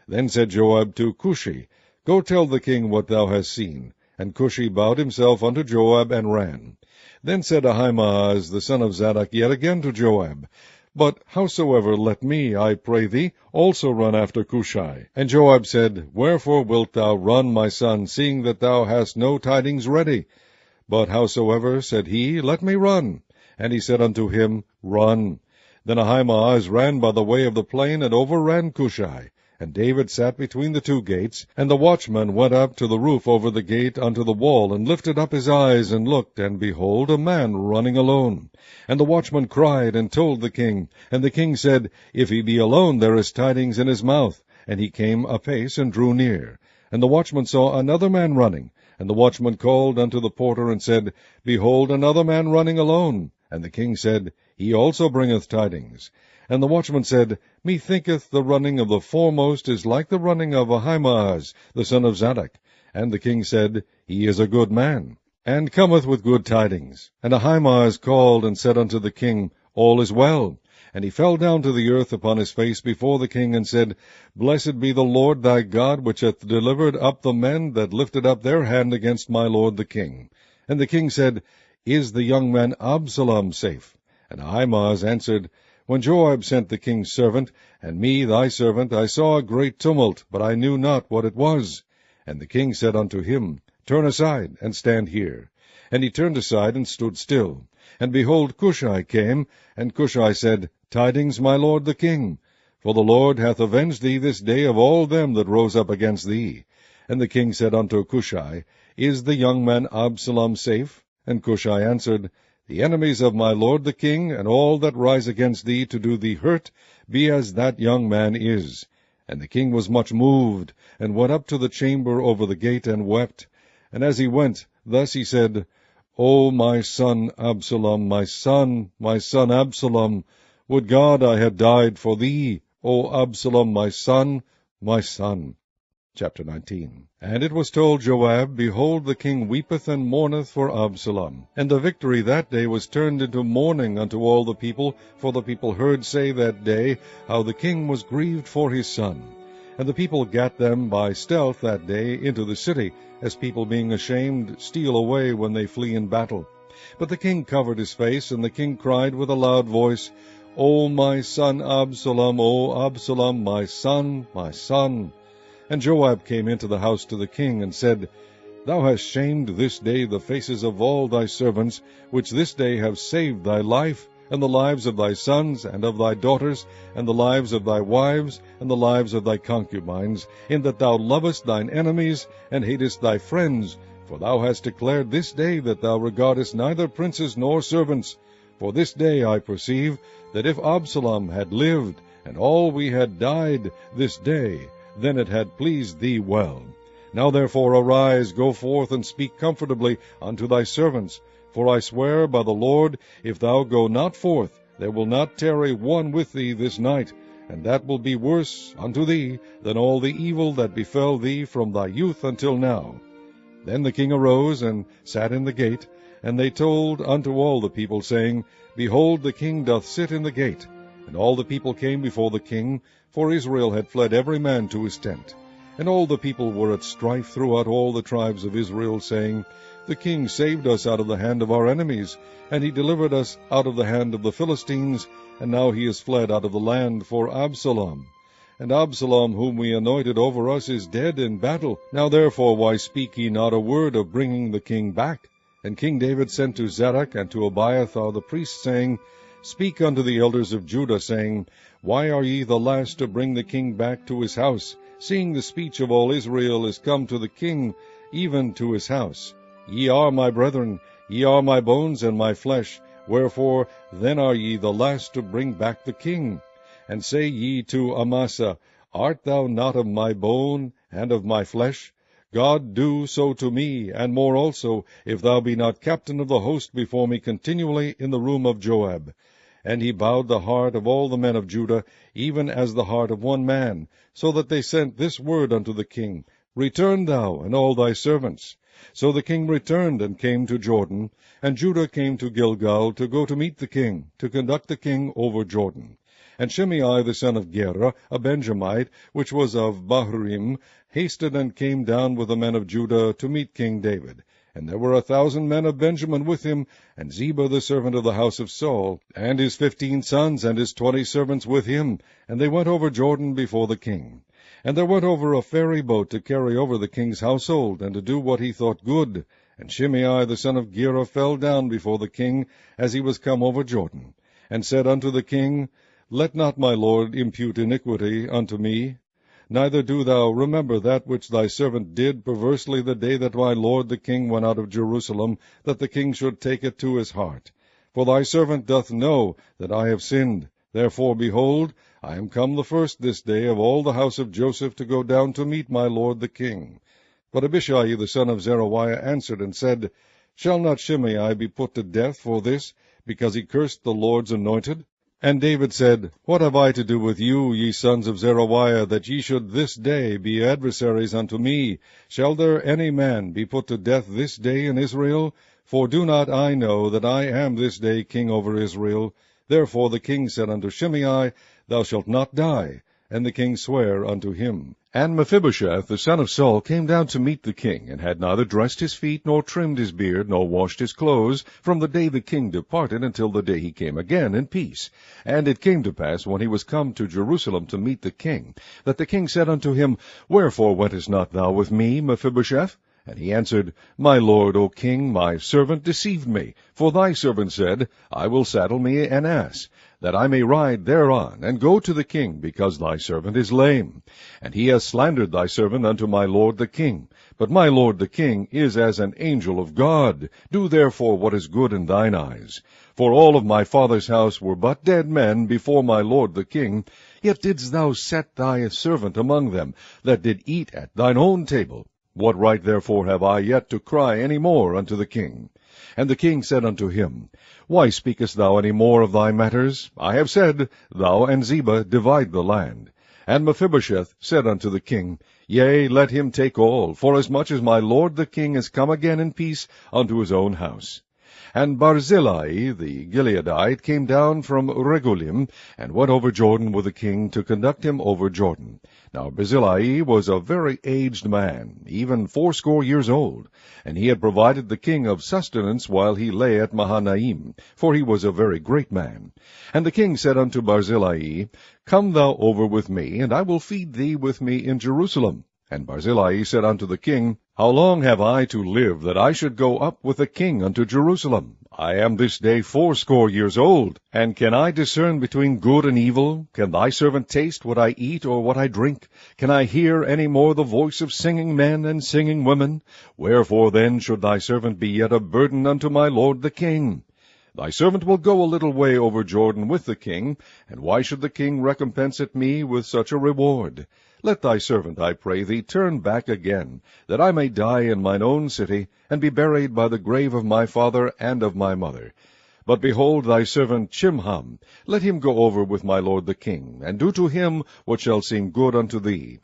Then said Joab to Cushi, Go tell the king what thou hast seen. And Cushi bowed himself unto Joab, and ran. Then said Ahimaaz the son of Zadok yet again to Joab, But howsoever let me, I pray thee, also run after Cushi. And Joab said, Wherefore wilt thou run, my son, seeing that thou hast no tidings ready? But howsoever, said he, let me run. And he said unto him, Run. Then Ahimaaz ran by the way of the plain, and overran Cushi. And David sat between the 2 gates, and the watchman went up to the roof over the gate unto the wall, and lifted up his eyes, and looked, and behold, a man running alone. And the watchman cried, and told the king. And the king said, If he be alone, there is tidings in his mouth. And he came apace, and drew near. And the watchman saw another man running. And the watchman called unto the porter, and said, Behold, another man running alone. And the king said, He also bringeth tidings. And the watchman said, Methinketh the running of the foremost is like the running of Ahimaaz, the son of Zadok. And the king said, He is a good man, and cometh with good tidings. And Ahimaaz called, and said unto the king, All is well. And he fell down to the earth upon his face before the king, and said, Blessed be the Lord thy God, which hath delivered up the men that lifted up their hand against my lord the king. And the king said, Is the young man Absalom safe? And Ahimaaz answered, When Joab sent the king's servant, and me thy servant, I saw a great tumult, but I knew not what it was. And the king said unto him, Turn aside, and stand here. And he turned aside, and stood still. And behold, Cushai came, and Cushai said, Tidings, my lord the king. For the Lord hath avenged thee this day of all them that rose up against thee. And the king said unto Cushai, Is the young man Absalom safe? And Cushai answered, The enemies of my lord the king, and all that rise against thee to do thee hurt, be as that young man is. And the king was much moved, and went up to the chamber over the gate, and wept. And as he went, thus he said, O my son Absalom, my son Absalom, would God I had died for thee, O Absalom, my son, my son. Chapter 19. And it was told Joab, Behold, the king weepeth and mourneth for Absalom. And the victory that day was turned into mourning unto all the people, for the people heard say that day how the king was grieved for his son. And the people gat them by stealth that day into the city, as people being ashamed steal away when they flee in battle. But the king covered his face, and the king cried with a loud voice, O my son Absalom, O Absalom, my son, my son. And Joab came into the house to the king, and said, Thou hast shamed this day the faces of all thy servants, which this day have saved thy life, and the lives of thy sons, and of thy daughters, and the lives of thy wives, and the lives of thy concubines, in that thou lovest thine enemies, and hatest thy friends. For thou hast declared this day that thou regardest neither princes nor servants. For this day I perceive that if Absalom had lived, and all we had died this day, then it had pleased thee well. Now therefore arise, go forth, and speak comfortably unto thy servants. For I swear by the Lord, if thou go not forth, there will not tarry one with thee this night, and that will be worse unto thee than all the evil that befell thee from thy youth until now. Then the king arose, and sat in the gate, and they told unto all the people, saying, Behold, the king doth sit in the gate. And all the people came before the king, for Israel had fled every man to his tent. And all the people were at strife throughout all the tribes of Israel, saying, The king saved us out of the hand of our enemies, and he delivered us out of the hand of the Philistines, and now he is fled out of the land for Absalom. And Absalom, whom we anointed over us, is dead in battle. Now therefore why speak ye not a word of bringing the king back? And King David sent to Zadok and to Abiathar the priests, saying, Speak unto the elders of Judah, saying, Why are ye the last to bring the king back to his house, seeing the speech of all Israel is come to the king, even to his house? Ye are my brethren, ye are my bones and my flesh, wherefore then are ye the last to bring back the king? And say ye to Amasa, Art thou not of my bone and of my flesh? God do so to me, and more also, if thou be not captain of the host before me continually in the room of Joab. And he bowed the heart of all the men of Judah, even as the heart of one man, so that they sent this word unto the king, Return thou, and all thy servants. So the king returned, and came to Jordan, and Judah came to Gilgal to go to meet the king, to conduct the king over Jordan. And Shimei the son of Gera, a Benjamite, which was of Bahurim, hasted and came down with the men of Judah to meet King David. And there were 1,000 men of Benjamin with him, and Ziba the servant of the house of Saul, and his 15 sons, and his 20 servants with him. And they went over Jordan before the king. And there went over a ferry boat to carry over the king's household, and to do what he thought good. And Shimei the son of Gera fell down before the king, as he was come over Jordan, and said unto the king, Let not my lord impute iniquity unto me, neither do thou remember that which thy servant did perversely the day that my lord the king went out of Jerusalem, that the king should take it to his heart. For thy servant doth know that I have sinned. Therefore, behold, I am come the first this day of all the house of Joseph to go down to meet my lord the king. But Abishai the son of Zeruiah answered and said, Shall not Shimei be put to death for this, because he cursed the Lord's anointed? And David said, What have I to do with you, ye sons of Zeruiah, that ye should this day be adversaries unto me? Shall there any man be put to death this day in Israel? For do not I know that I am this day king over Israel? Therefore the king said unto Shimei, Thou shalt not die. And the king sware unto him. And Mephibosheth the son of Saul came down to meet the king, and had neither dressed his feet, nor trimmed his beard, nor washed his clothes, from the day the king departed until the day he came again in peace. And it came to pass, when he was come to Jerusalem to meet the king, that the king said unto him, Wherefore wentest not thou with me, Mephibosheth? And he answered, My lord, O king, my servant deceived me. For thy servant said, I will saddle me an ass, that I may ride thereon, and go to the king, because thy servant is lame. And he has slandered thy servant unto my lord the king. But my lord the king is as an angel of God. Do therefore what is good in thine eyes. For all of my father's house were but dead men before my lord the king. Yet didst thou set thy servant among them, that did eat at thine own table. What right therefore have I yet to cry any more unto the king? And the king said unto him, Why speakest thou any more of thy matters? I have said, Thou and Ziba divide the land. And Mephibosheth said unto the king, Yea, let him take all, forasmuch as my lord the king is come again in peace unto his own house. And Barzillai the Gileadite came down from Regulim, and went over Jordan with the king to conduct him over Jordan. Now Barzillai was a very aged man, even 80 years old, and he had provided the king of sustenance while he lay at Mahanaim, for he was a very great man. And the king said unto Barzillai, Come thou over with me, and I will feed thee with me in Jerusalem. And Barzillai said unto the king, How long have I to live, that I should go up with the king unto Jerusalem? I am this day 80 years old, and can I discern between good and evil? Can thy servant taste what I eat or what I drink? Can I hear any more the voice of singing men and singing women? Wherefore then should thy servant be yet a burden unto my lord the king? Thy servant will go a little way over Jordan with the king, and why should the king recompense it me with such a reward? Let thy servant, I pray thee, turn back again, that I may die in mine own city, and be buried by the grave of my father and of my mother. But behold thy servant Chimham, let him go over with my lord the king, and do to him what shall seem good unto thee.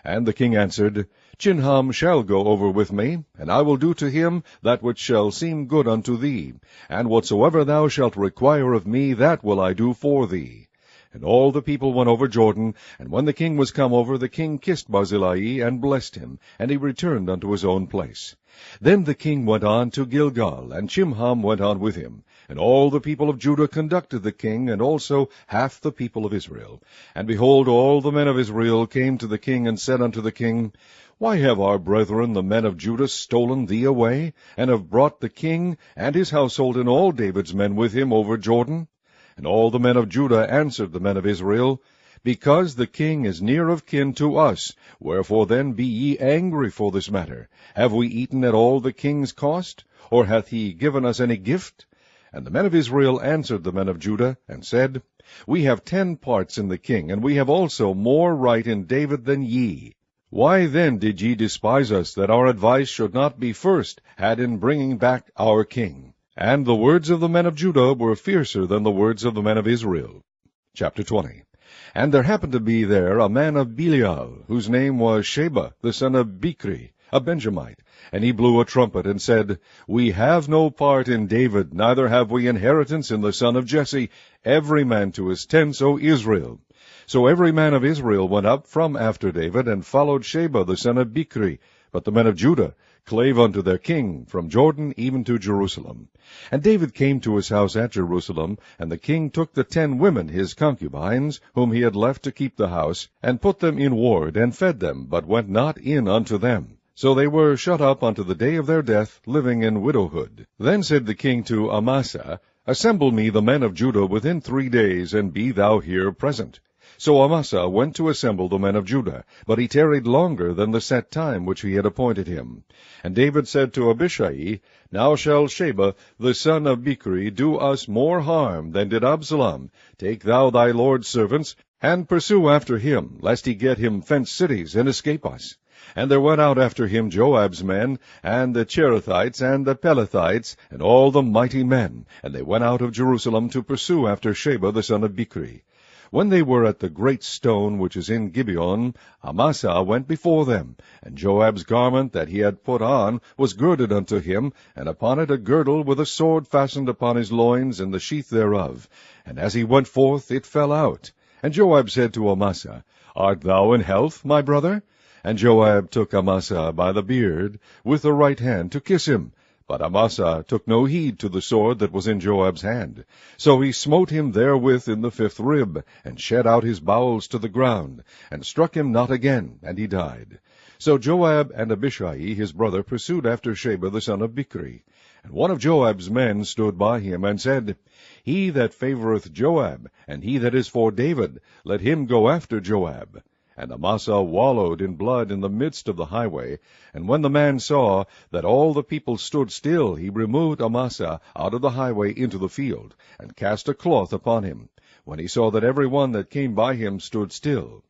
And the king answered, Chimham shall go over with me, and I will do to him that which shall seem good unto thee, and whatsoever thou shalt require of me, that will I do for thee. And all the people went over Jordan, and when the king was come over, the king kissed Barzillai, and blessed him, and he returned unto his own place. Then the king went on to Gilgal, and Chimham went on with him. And all the people of Judah conducted the king, and also half the people of Israel. And behold, all the men of Israel came to the king, and said unto the king, Why have our brethren the men of Judah stolen thee away, and have brought the king and his household and all David's men with him over Jordan? And all the men of Judah answered the men of Israel, Because the king is near of kin to us, wherefore then be ye angry for this matter? Have we eaten at all the king's cost? Or hath he given us any gift? And the men of Israel answered the men of Judah, and said, We have 10 parts in the king, and we have also more right in David than ye. Why then did ye despise us, that our advice should not be first had in bringing back our king? And the words of the men of Judah were fiercer than the words of the men of Israel. Chapter 20. And there happened to be there a man of Belial, whose name was Sheba, the son of Bichri, a Benjamite. And he blew a trumpet, and said, We have no part in David, neither have we inheritance in the son of Jesse, every man to his tents, O Israel. So every man of Israel went up from after David, and followed Sheba, the son of Bichri. But the men of Judah clave unto their king, from Jordan even to Jerusalem. And David came to his house at Jerusalem, and the king took the 10 women his concubines, whom he had left to keep the house, and put them in ward, and fed them, but went not in unto them. So they were shut up unto the day of their death, living in widowhood. Then said the king to Amasa, Assemble me the men of Judah within 3 days, and be thou here present. So Amasa went to assemble the men of Judah, but he tarried longer than the set time which he had appointed him. And David said to Abishai, Now shall Sheba, the son of Bichri, do us more harm than did Absalom. Take thou thy lord's servants, and pursue after him, lest he get him fenced cities, and escape us. And there went out after him Joab's men, and the Cherethites, and the Pelethites, and all the mighty men, and they went out of Jerusalem to pursue after Sheba the son of Bichri. When they were at the great stone which is in Gibeon, Amasa went before them, and Joab's garment that he had put on was girded unto him, and upon it a girdle with a sword fastened upon his loins, and the sheath thereof. And as he went forth, it fell out. And Joab said to Amasa, Art thou in health, my brother? And Joab took Amasa by the beard with the right hand to kiss him. But Amasa took no heed to the sword that was in Joab's hand. So he smote him therewith in the 5th rib, and shed out his bowels to the ground, and struck him not again, and he died. So Joab and Abishai his brother pursued after Sheba the son of Bichri. And one of Joab's men stood by him, and said, He that favoureth Joab, and he that is for David, let him go after Joab. And Amasa wallowed in blood in the midst of the highway. And when the man saw that all the people stood still, he removed Amasa out of the highway into the field, and cast a cloth upon him, when he saw that every one that came by him stood still.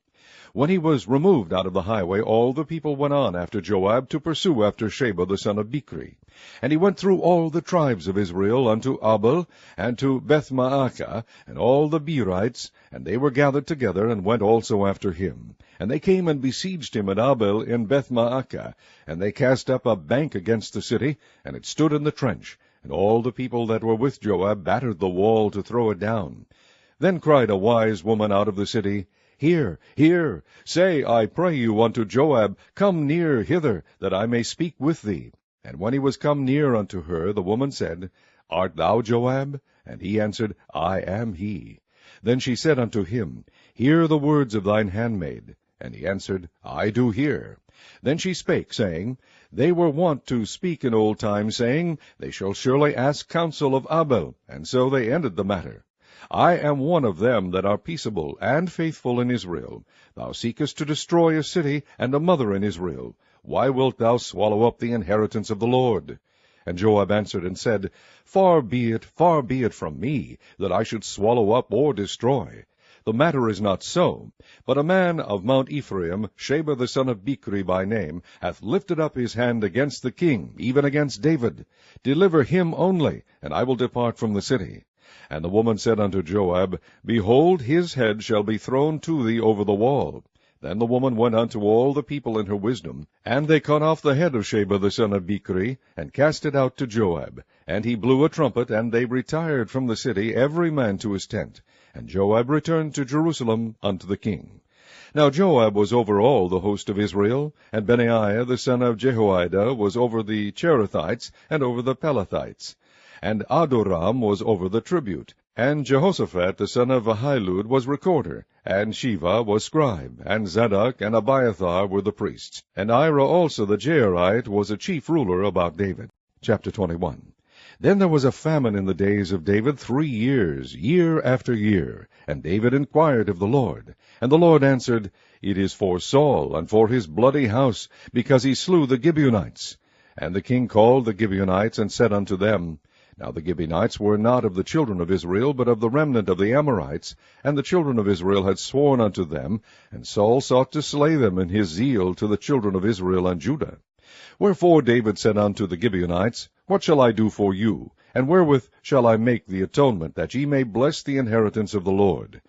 When he was removed out of the highway, all the people went on after Joab to pursue after Sheba the son of Bichri. And he went through all the tribes of Israel unto Abel, and to Bethmaachah, and all the Berites, and they were gathered together, and went also after him. And they came and besieged him at Abel in Bethmaachah, and they cast up a bank against the city, and it stood in the trench. And all the people that were with Joab battered the wall to throw it down. Then cried a wise woman out of the city, Hear, hear, say, I pray you, unto Joab, Come near hither, that I may speak with thee. And when he was come near unto her, the woman said, Art thou Joab? And he answered, I am he. Then she said unto him, Hear the words of thine handmaid. And he answered, I do hear. Then she spake, saying, They were wont to speak in old times, saying, They shall surely ask counsel of Abel. And so they ended the matter. I am one of them that are peaceable and faithful in Israel. Thou seekest to destroy a city and a mother in Israel. Why wilt thou swallow up the inheritance of the Lord? And Joab answered and said, far be it from me, that I should swallow up or destroy. The matter is not so, but a man of Mount Ephraim, Sheba the son of Bichri by name, hath lifted up his hand against the king, even against David. Deliver him only, and I will depart from the city. And the woman said unto Joab, Behold, his head shall be thrown to thee over the wall. Then the woman went unto all the people in her wisdom, and they cut off the head of Sheba the son of Bichri, and cast it out to Joab. And he blew a trumpet, and they retired from the city, every man to his tent. And Joab returned to Jerusalem unto the king. Now Joab was over all the host of Israel, and Benaiah the son of Jehoiada was over the Cherethites, and over the Pelethites. And Adoram was over the tribute, and Jehoshaphat the son of Ahilud was recorder, and Sheva was scribe, and Zadok and Abiathar were the priests. And Ira also the Jairite was a chief ruler about David. Chapter 21. Then there was a famine in the days of David 3 years, year after year. And David inquired of the Lord. And the Lord answered, It is for Saul, and for his bloody house, because he slew the Gibeonites. And the king called the Gibeonites, and said unto them, Now the Gibeonites were not of the children of Israel, but of the remnant of the Amorites, and the children of Israel had sworn unto them, and Saul sought to slay them in his zeal to the children of Israel and Judah. Wherefore David said unto the Gibeonites, What shall I do for you? And wherewith shall I make the atonement, that ye may bless the inheritance of the Lord?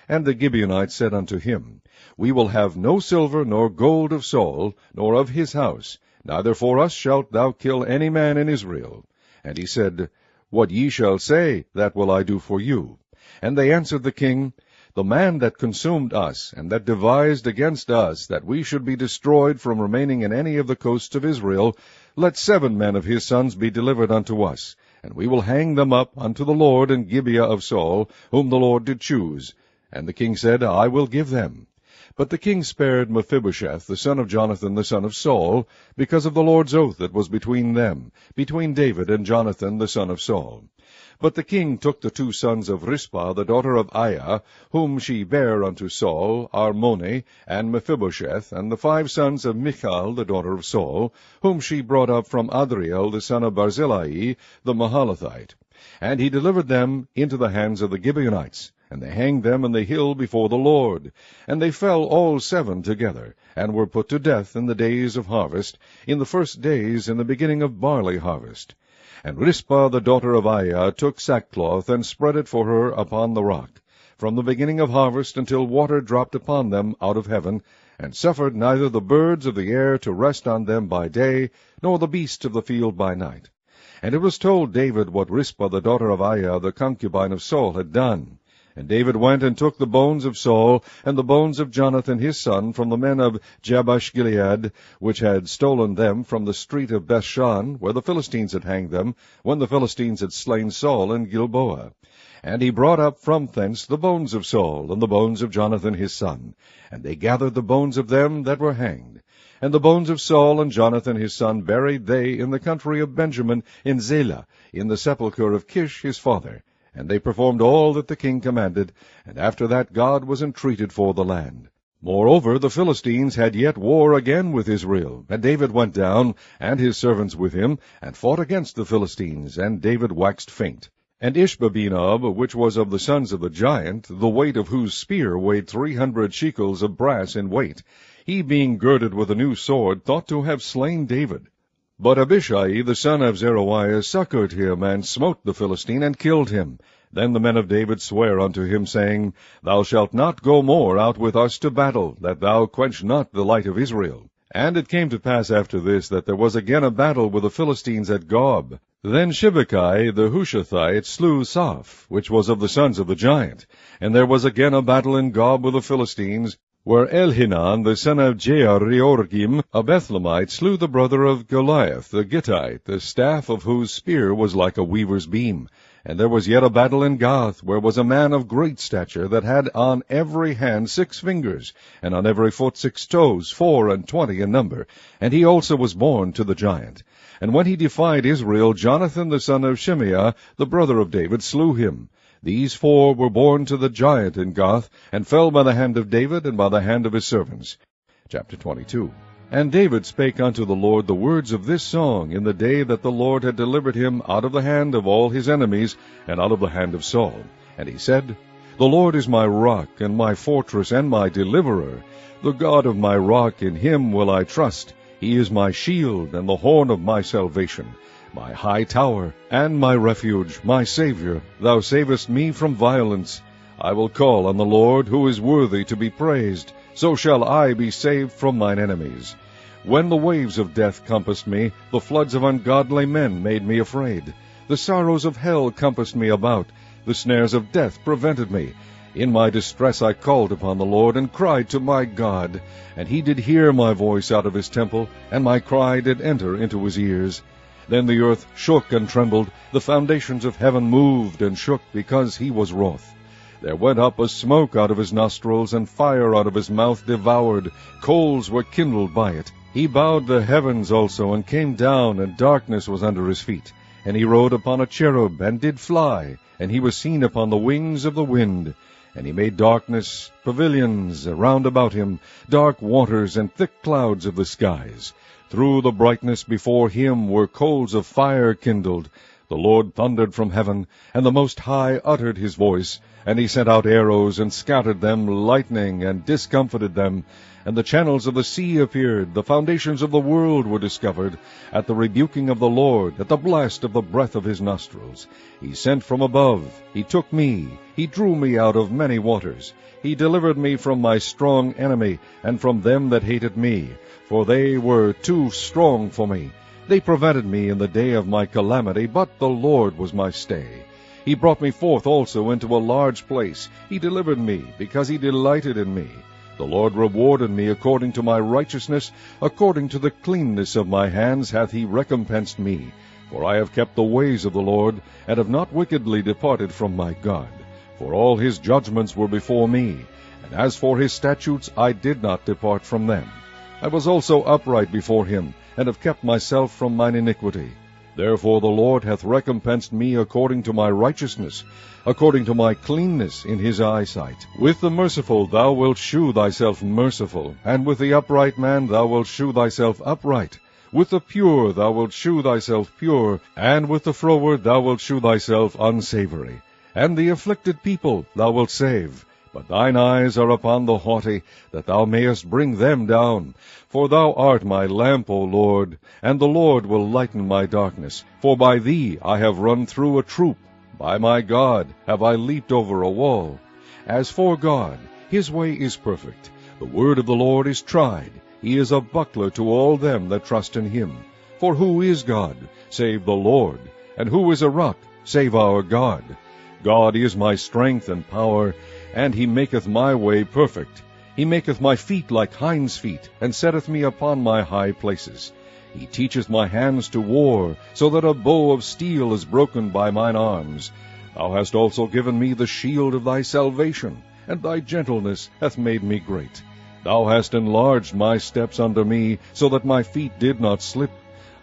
And the Gibeonites said unto him, We will have no silver nor gold of Saul, nor of his house, neither for us shalt thou kill any man in Israel. And he said, What ye shall say, that will I do for you. And they answered the king, The man that consumed us, and that devised against us, that we should be destroyed from remaining in any of the coasts of Israel, let 7 men of his sons be delivered unto us, and we will hang them up unto the Lord in Gibeah of Saul, whom the Lord did choose. And the king said, I will give them. But the king spared Mephibosheth, the son of Jonathan, the son of Saul, because of the Lord's oath that was between them, between David and Jonathan, the son of Saul. But the king took the 2 sons of Rizpah, the daughter of Aiah, whom she bare unto Saul, Armoni, and Mephibosheth, and the 5 sons of Michal, the daughter of Saul, whom she brought up from Adriel, the son of Barzillai, the Mahalathite. And he delivered them into the hands of the Gibeonites. and they hanged them in the hill before the Lord. And they fell all 7 together, and were put to death in the days of harvest, in the first days in the beginning of barley harvest. And Rizpah the daughter of Aiah took sackcloth, and spread it for her upon the rock, from the beginning of harvest until water dropped upon them out of heaven, and suffered neither the birds of the air to rest on them by day, nor the beasts of the field by night. And it was told David what Rizpah the daughter of Aiah, the concubine of Saul, had done. And David went and took the bones of Saul, and the bones of Jonathan his son, from the men of Jabesh-Gilead, which had stolen them from the street of Bethshan, where the Philistines had hanged them, when the Philistines had slain Saul in Gilboa. And he brought up from thence the bones of Saul, and the bones of Jonathan his son. And they gathered the bones of them that were hanged. And the bones of Saul and Jonathan his son buried they in the country of Benjamin, in Zelah, in the sepulchre of Kish his father. And they performed all that the king commanded, and after that God was entreated for the land. Moreover, the Philistines had yet war again with Israel, and David went down, and his servants with him, and fought against the Philistines, and David waxed faint. And Ishbabenob, which was of the sons of the giant, the weight of whose spear weighed 300 shekels of brass in weight, he being girded with a new sword, thought to have slain David. But Abishai the son of Zeruiah succored him, and smote the Philistine, and killed him. Then the men of David sware unto him, saying, Thou shalt not go more out with us to battle, that thou quench not the light of Israel. And it came to pass after this, that there was again a battle with the Philistines at Gob. Then Shibbekai the Hushathite slew Saph, which was of the sons of the giant. And there was again a battle in Gob with the Philistines, where Elhanan the son of Jeareorgim, a Bethlehemite, slew the brother of Goliath the Gittite, the staff of whose spear was like a weaver's beam. And there was yet a battle in Gath, where was a man of great stature, that had on every hand 6 fingers, and on every foot 6 toes, 24 in number. And he also was born to the giant. And when he defied Israel, Jonathan the son of Shimeah, the brother of David, slew him. These 4 were born to the giant in Gath, and fell by the hand of David, and by the hand of his servants. Chapter 22. And David spake unto the Lord the words of this song in the day that the Lord had delivered him out of the hand of all his enemies, and out of the hand of Saul. And he said, The Lord is my rock, and my fortress, and my deliverer. The God of my rock, in him will I trust. He is my shield, and the horn of my salvation, my high tower, and my refuge, my Savior. Thou savest me from violence. I will call on the Lord, who is worthy to be praised. So shall I be saved from mine enemies. When the waves of death compassed me, the floods of ungodly men made me afraid. The sorrows of hell compassed me about. The snares of death prevented me. In my distress I called upon the Lord, and cried to my God. And he did hear my voice out of his temple, and my cry did enter into his ears. Then the earth shook and trembled, the foundations of heaven moved and shook, because he was wroth. There went up a smoke out of his nostrils, and fire out of his mouth devoured. Coals were kindled by it. He bowed the heavens also, and came down, and darkness was under his feet. And he rode upon a cherub, and did fly, and he was seen upon the wings of the wind. And he made darkness, pavilions round about him, dark waters, and thick clouds of the skies. Through the brightness before him were coals of fire kindled. The Lord thundered from heaven, and the Most High uttered his voice. And he sent out arrows, and scattered them, lightning, and discomfited them. And the channels of the sea appeared, the foundations of the world were discovered, at the rebuking of the Lord, at the blast of the breath of his nostrils. He sent from above, he took me, he drew me out of many waters. He delivered me from my strong enemy, and from them that hated me, for they were too strong for me. They prevented me in the day of my calamity, but the Lord was my stay. He brought me forth also into a large place. He delivered me, because he delighted in me. The Lord rewarded me according to my righteousness, according to the cleanness of my hands hath he recompensed me. For I have kept the ways of the Lord, and have not wickedly departed from my God. For all his judgments were before me, and as for his statutes I did not depart from them. I was also upright before him, and have kept myself from mine iniquity. Therefore the Lord hath recompensed me according to my righteousness, according to my cleanness in his eyesight. With the merciful thou wilt shew thyself merciful, and with the upright man thou wilt shew thyself upright. With the pure thou wilt shew thyself pure, and with the froward thou wilt shew thyself unsavory. and the afflicted people thou wilt save. But thine eyes are upon the haughty, that thou mayest bring them down. For thou art my lamp, O Lord, and the Lord will lighten my darkness. For by thee I have run through a troop. By my God have I leaped over a wall. As for God, his way is perfect. The word of the Lord is tried. He is a buckler to all them that trust in him. For who is God, save the Lord? And who is a rock, save our God? God is my strength and power, and he maketh my way perfect. He maketh my feet like hinds' feet, and setteth me upon my high places. He teacheth my hands to war, so that a bow of steel is broken by mine arms. Thou hast also given me the shield of thy salvation, and thy gentleness hath made me great. Thou hast enlarged my steps under me, so that my feet did not slip.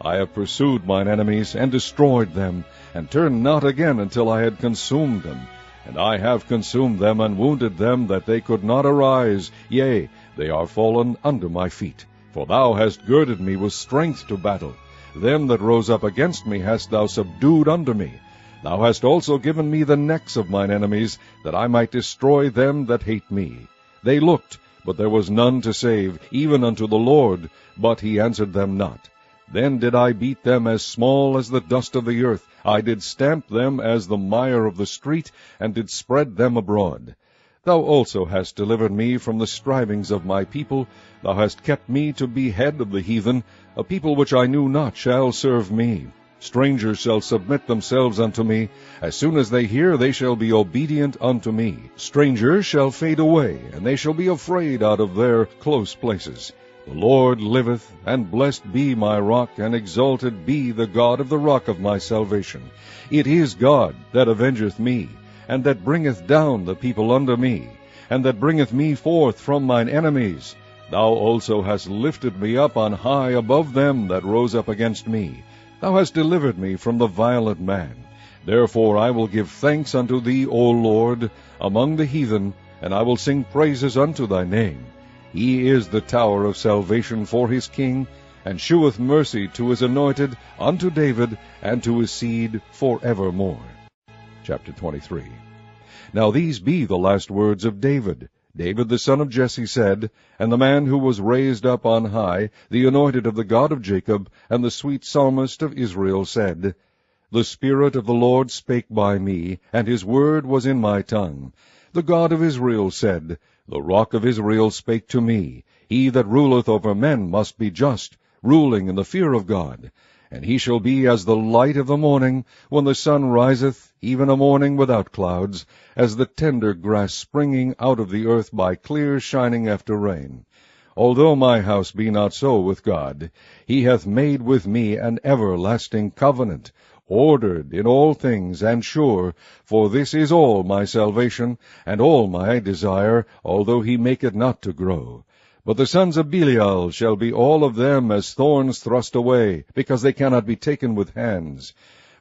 I have pursued mine enemies, and destroyed them, and turned not again until I had consumed them. And I have consumed them, and wounded them, that they could not arise. Yea, they are fallen under my feet. For thou hast girded me with strength to battle. Them that rose up against me hast thou subdued under me. Thou hast also given me the necks of mine enemies, that I might destroy them that hate me. They looked, but there was none to save, even unto the Lord, but he answered them not. Then did I beat them as small as the dust of the earth. I did stamp them as the mire of the street, and did spread them abroad. Thou also hast delivered me from the strivings of my people. Thou hast kept me to be head of the heathen. A people which I knew not shall serve me. Strangers shall submit themselves unto me. As soon as they hear, they shall be obedient unto me. Strangers shall fade away, and they shall be afraid out of their close places. The Lord liveth, and blessed be my rock, and exalted be the God of the rock of my salvation. It is God that avengeth me, and that bringeth down the people under me, and that bringeth me forth from mine enemies. Thou also hast lifted me up on high above them that rose up against me. Thou hast delivered me from the violent man. Therefore I will give thanks unto thee, O Lord, among the heathen, and I will sing praises unto thy name. He is the tower of salvation for his king, and sheweth mercy to his anointed, unto David, and to his seed forevermore. Chapter 23. Now these be the last words of David. David the son of Jesse said, and the man who was raised up on high, the anointed of the God of Jacob, and the sweet psalmist of Israel said, The Spirit of the Lord spake by me, and his word was in my tongue. The God of Israel said, The rock of Israel spake to me. He that ruleth over men must be just, ruling in the fear of God. And he shall be as the light of the morning, when the sun riseth, even a morning without clouds, as the tender grass springing out of the earth by clear shining after rain. Although my house be not so with God, he hath made with me an everlasting covenant, ordered in all things, and sure, for this is all my salvation, and all my desire, although he make it not to grow. But the sons of Belial shall be all of them as thorns thrust away, because they cannot be taken with hands.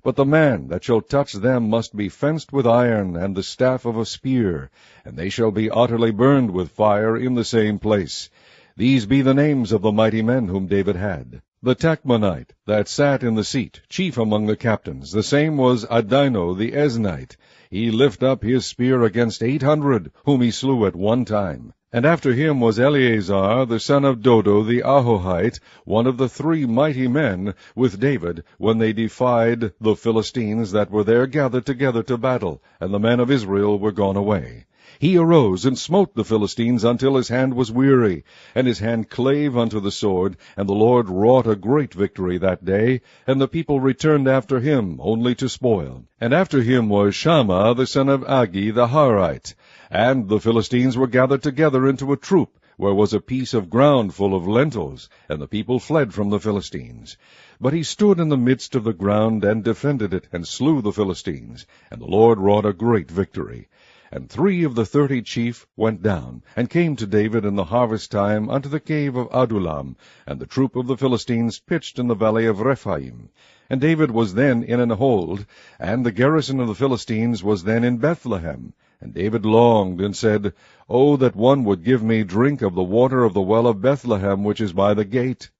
But the man that shall touch them must be fenced with iron, and the staff of a spear, and they shall be utterly burned with fire in the same place. These be the names of the mighty men whom David had. The Tachmonite, that sat in the seat, chief among the captains, the same was Adino the Eznite. He lift up his spear against 800, whom he slew at one time. And after him was Eleazar the son of Dodo the Ahohite, one of the 3 mighty men with David, when they defied the Philistines that were there gathered together to battle, and the men of Israel were gone away. He arose and smote the Philistines until his hand was weary, and his hand clave unto the sword, and the Lord wrought a great victory that day, and the people returned after him only to spoil. And after him was Shammah the son of Agi the Harite. And the Philistines were gathered together into a troop, where was a piece of ground full of lentils, and the people fled from the Philistines. But he stood in the midst of the ground, and defended it, and slew the Philistines, and the Lord wrought a great victory. And 3 of the 30 chief went down, and came to David in the harvest time unto the cave of Adullam, and the troop of the Philistines pitched in the valley of Rephaim. And David was then in an hold, and the garrison of the Philistines was then in Bethlehem. And David longed, and said, O that one would give me drink of the water of the well of Bethlehem, which is by the gate.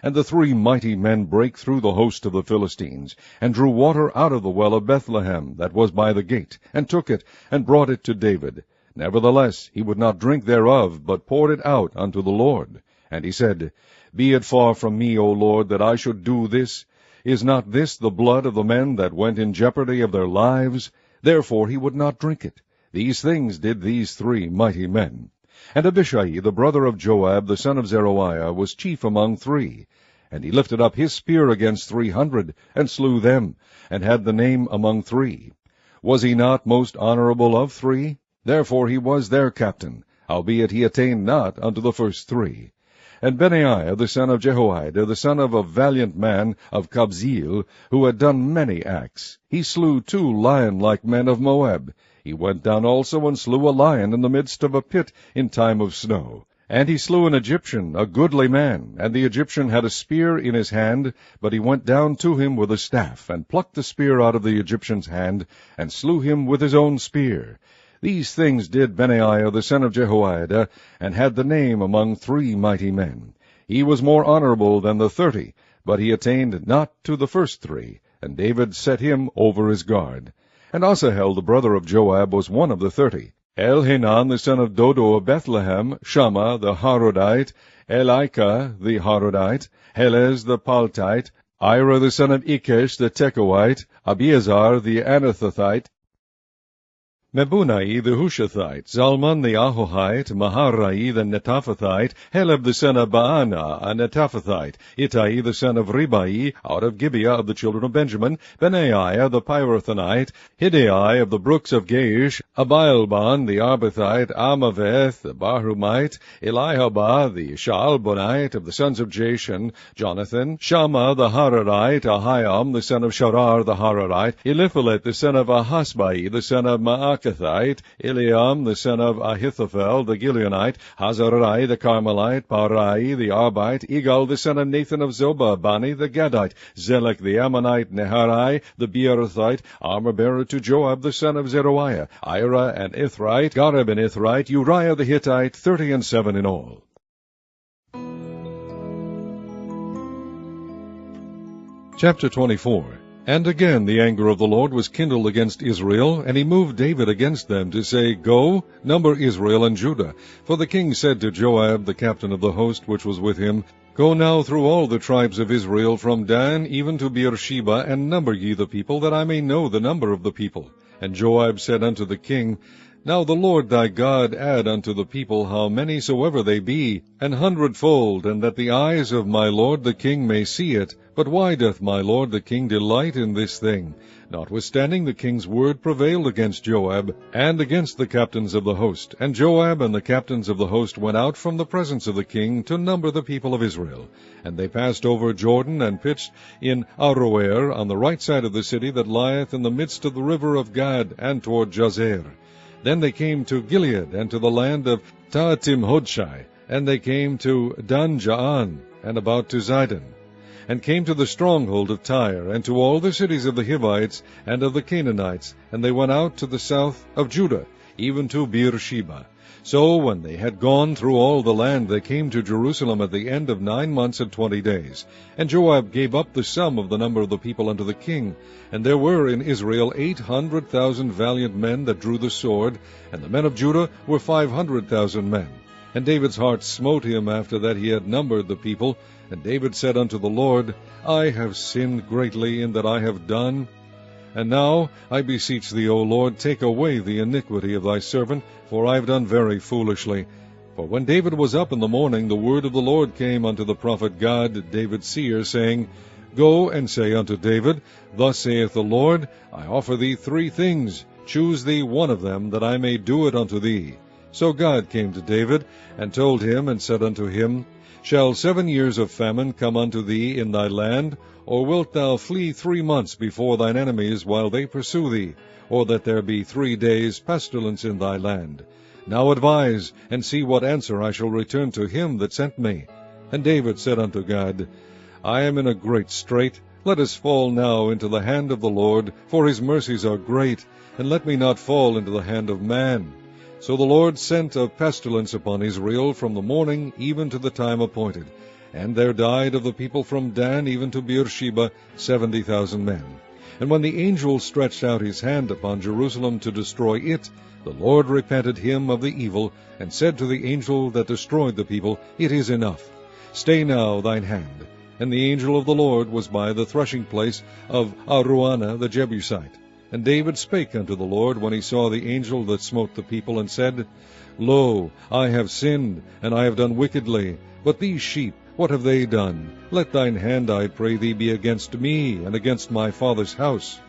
And the 3 mighty men brake through the host of the Philistines, and drew water out of the well of Bethlehem, that was by the gate, and took it, and brought it to David. Nevertheless he would not drink thereof, but poured it out unto the Lord. And he said, Be it far from me, O Lord, that I should do this. Is not this the blood of the men that went in jeopardy of their lives? Therefore he would not drink it. These things did these 3 mighty men. And Abishai, the brother of Joab, the son of Zeruiah, was chief among 3. And he lifted up his spear against 300, and slew them, and had the name among 3. Was he not most honorable of 3? Therefore he was their captain, howbeit he attained not unto the first 3. And Benaiah the son of Jehoiada, the son of a valiant man of Kabzeel, who had done many acts, he slew 2 lion-like men of Moab. He went down also and slew a lion in the midst of a pit in time of snow. And he slew an Egyptian, a goodly man, and the Egyptian had a spear in his hand, but he went down to him with a staff, and plucked the spear out of the Egyptian's hand, and slew him with his own spear. These things did Benaiah the son of Jehoiada, and had the name among 3 mighty men. He was more honorable than the 30, but he attained not to the first 3, and David set him over his guard. And Asahel the brother of Joab was one of the 30. Elhanan the son of Dodo of Bethlehem, Shammah the Harodite, Elika the Harodite, Helez the Paltite, Ira the son of Ikesh the Tekoite, Abiezar the Anathothite, Mebunai the Hushathite, Zalman the Ahohite, Maharai the Netophathite, Heleb the son of Baana, a Netophathite, Ittai the son of Ribai, out of Gibeah of the children of Benjamin, Benaiah the Pirathonite, Hidai of the brooks of Gaish, Abialban the Arbathite, Amaveth the Barhumite, Elihabah the Shaalbonite of the sons of Jashan, Jonathan, Shammah the Hararite, Ahiam the son of Sharar the Hararite, Eliphalet the son of Ahasbai, the son of Maakathite, Eliam the son of Ahithophel the Gileonite, Hazarai the Carmelite, Parai the Arbite, Igal the son of Nathan of Zobah, Bani the Gadite, Zelek the Ammonite, Neharai the Beerothite, armor-bearer to Joab the son of Zeruiah, Ira and Ithrite, Gareb and Ithrite, Uriah the Hittite, 37 in all. Chapter 24. And again the anger of the Lord was kindled against Israel, and he moved David against them, to say, Go, number Israel and Judah. For the king said to Joab, the captain of the host which was with him, Go now through all the tribes of Israel, from Dan even to Beersheba, and number ye the people, that I may know the number of the people. And Joab said unto the king, Now the Lord thy God add unto the people how many soever they be, 100-fold, and that the eyes of my lord the king may see it. But why doth my lord the king delight in this thing? Notwithstanding the king's word prevailed against Joab, and against the captains of the host. And Joab and the captains of the host went out from the presence of the king to number the people of Israel. And they passed over Jordan, and pitched in Aroer, on the right side of the city that lieth in the midst of the river of Gad, and toward Jazer. Then they came to Gilead, and to the land of Tahtim-Hodshai, and they came to Dan-Jaan, and about to Zidon, and came to the stronghold of Tyre, and to all the cities of the Hivites and of the Canaanites, and they went out to the south of Judah, even to Beersheba. So when they had gone through all the land, they came to Jerusalem at the end of 9 months and 20 days. And Joab gave up the sum of the number of the people unto the king. And there were in Israel 800,000 valiant men that drew the sword, and the men of Judah were 500,000 men. And David's heart smote him after that he had numbered the people. And David said unto the Lord, I have sinned greatly in that I have done. And now, I beseech thee, O Lord, take away the iniquity of thy servant, for I have done very foolishly. For when David was up in the morning, the word of the Lord came unto the prophet Gad, David's seer, saying, Go and say unto David, Thus saith the Lord, I offer thee 3 things. Choose thee one of them, that I may do it unto thee. So God came to David, and told him, and said unto him, Shall 7 years of famine come unto thee in thy land? Or wilt thou flee 3 months before thine enemies, while they pursue thee? Or that there be 3 days pestilence in thy land? Now advise, and see what answer I shall return to him that sent me. And David said unto God, I am in a great strait. Let us fall now into the hand of the Lord, for his mercies are great, and let me not fall into the hand of man. So the Lord sent a pestilence upon Israel from the morning even to the time appointed. And there died of the people from Dan even to Beersheba 70,000 men. And when the angel stretched out his hand upon Jerusalem to destroy it, the Lord repented him of the evil, and said to the angel that destroyed the people, It is enough. Stay now thine hand. And the angel of the Lord was by the threshing place of Araunah the Jebusite. And David spake unto the Lord when he saw the angel that smote the people, and said, Lo, I have sinned, and I have done wickedly. But these sheep, what have they done? Let thine hand, I pray thee, be against me, and against my father's house.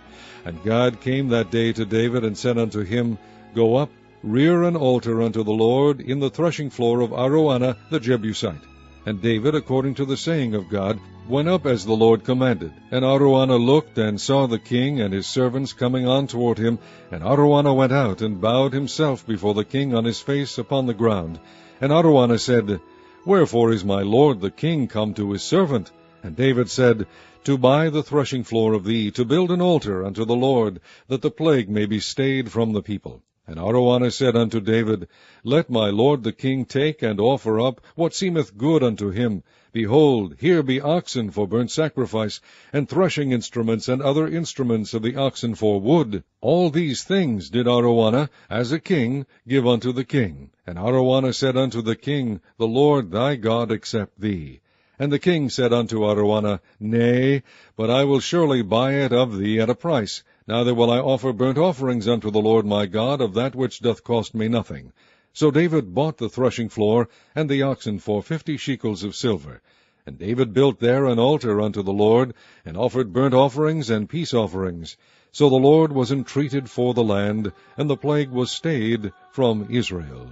And God came that day to David, and said unto him, Go up, rear an altar unto the Lord in the threshing floor of Araunah the Jebusite. And David, according to the saying of God, went up as the Lord commanded. And Araunah looked, and saw the king and his servants coming on toward him. And Araunah went out, and bowed himself before the king on his face upon the ground. And Araunah said, Wherefore is my lord the king come to his servant? And David said, To buy the threshing floor of thee, to build an altar unto the Lord, that the plague may be stayed from the people. And Araunah said unto David, Let my lord the king take and offer up what seemeth good unto him. Behold, here be oxen for burnt sacrifice, and threshing instruments, and other instruments of the oxen for wood. All these things did Araunah, as a king, give unto the king. And Araunah said unto the king, The Lord thy God accept thee. And the king said unto Araunah, Nay, but I will surely buy it of thee at a price. Neither will I offer burnt offerings unto the Lord my God of that which doth cost me nothing. So David bought the threshing floor and the oxen for 50 shekels of silver. And David built there an altar unto the Lord, and offered burnt offerings and peace offerings. So the Lord was entreated for the land, and the plague was stayed from Israel.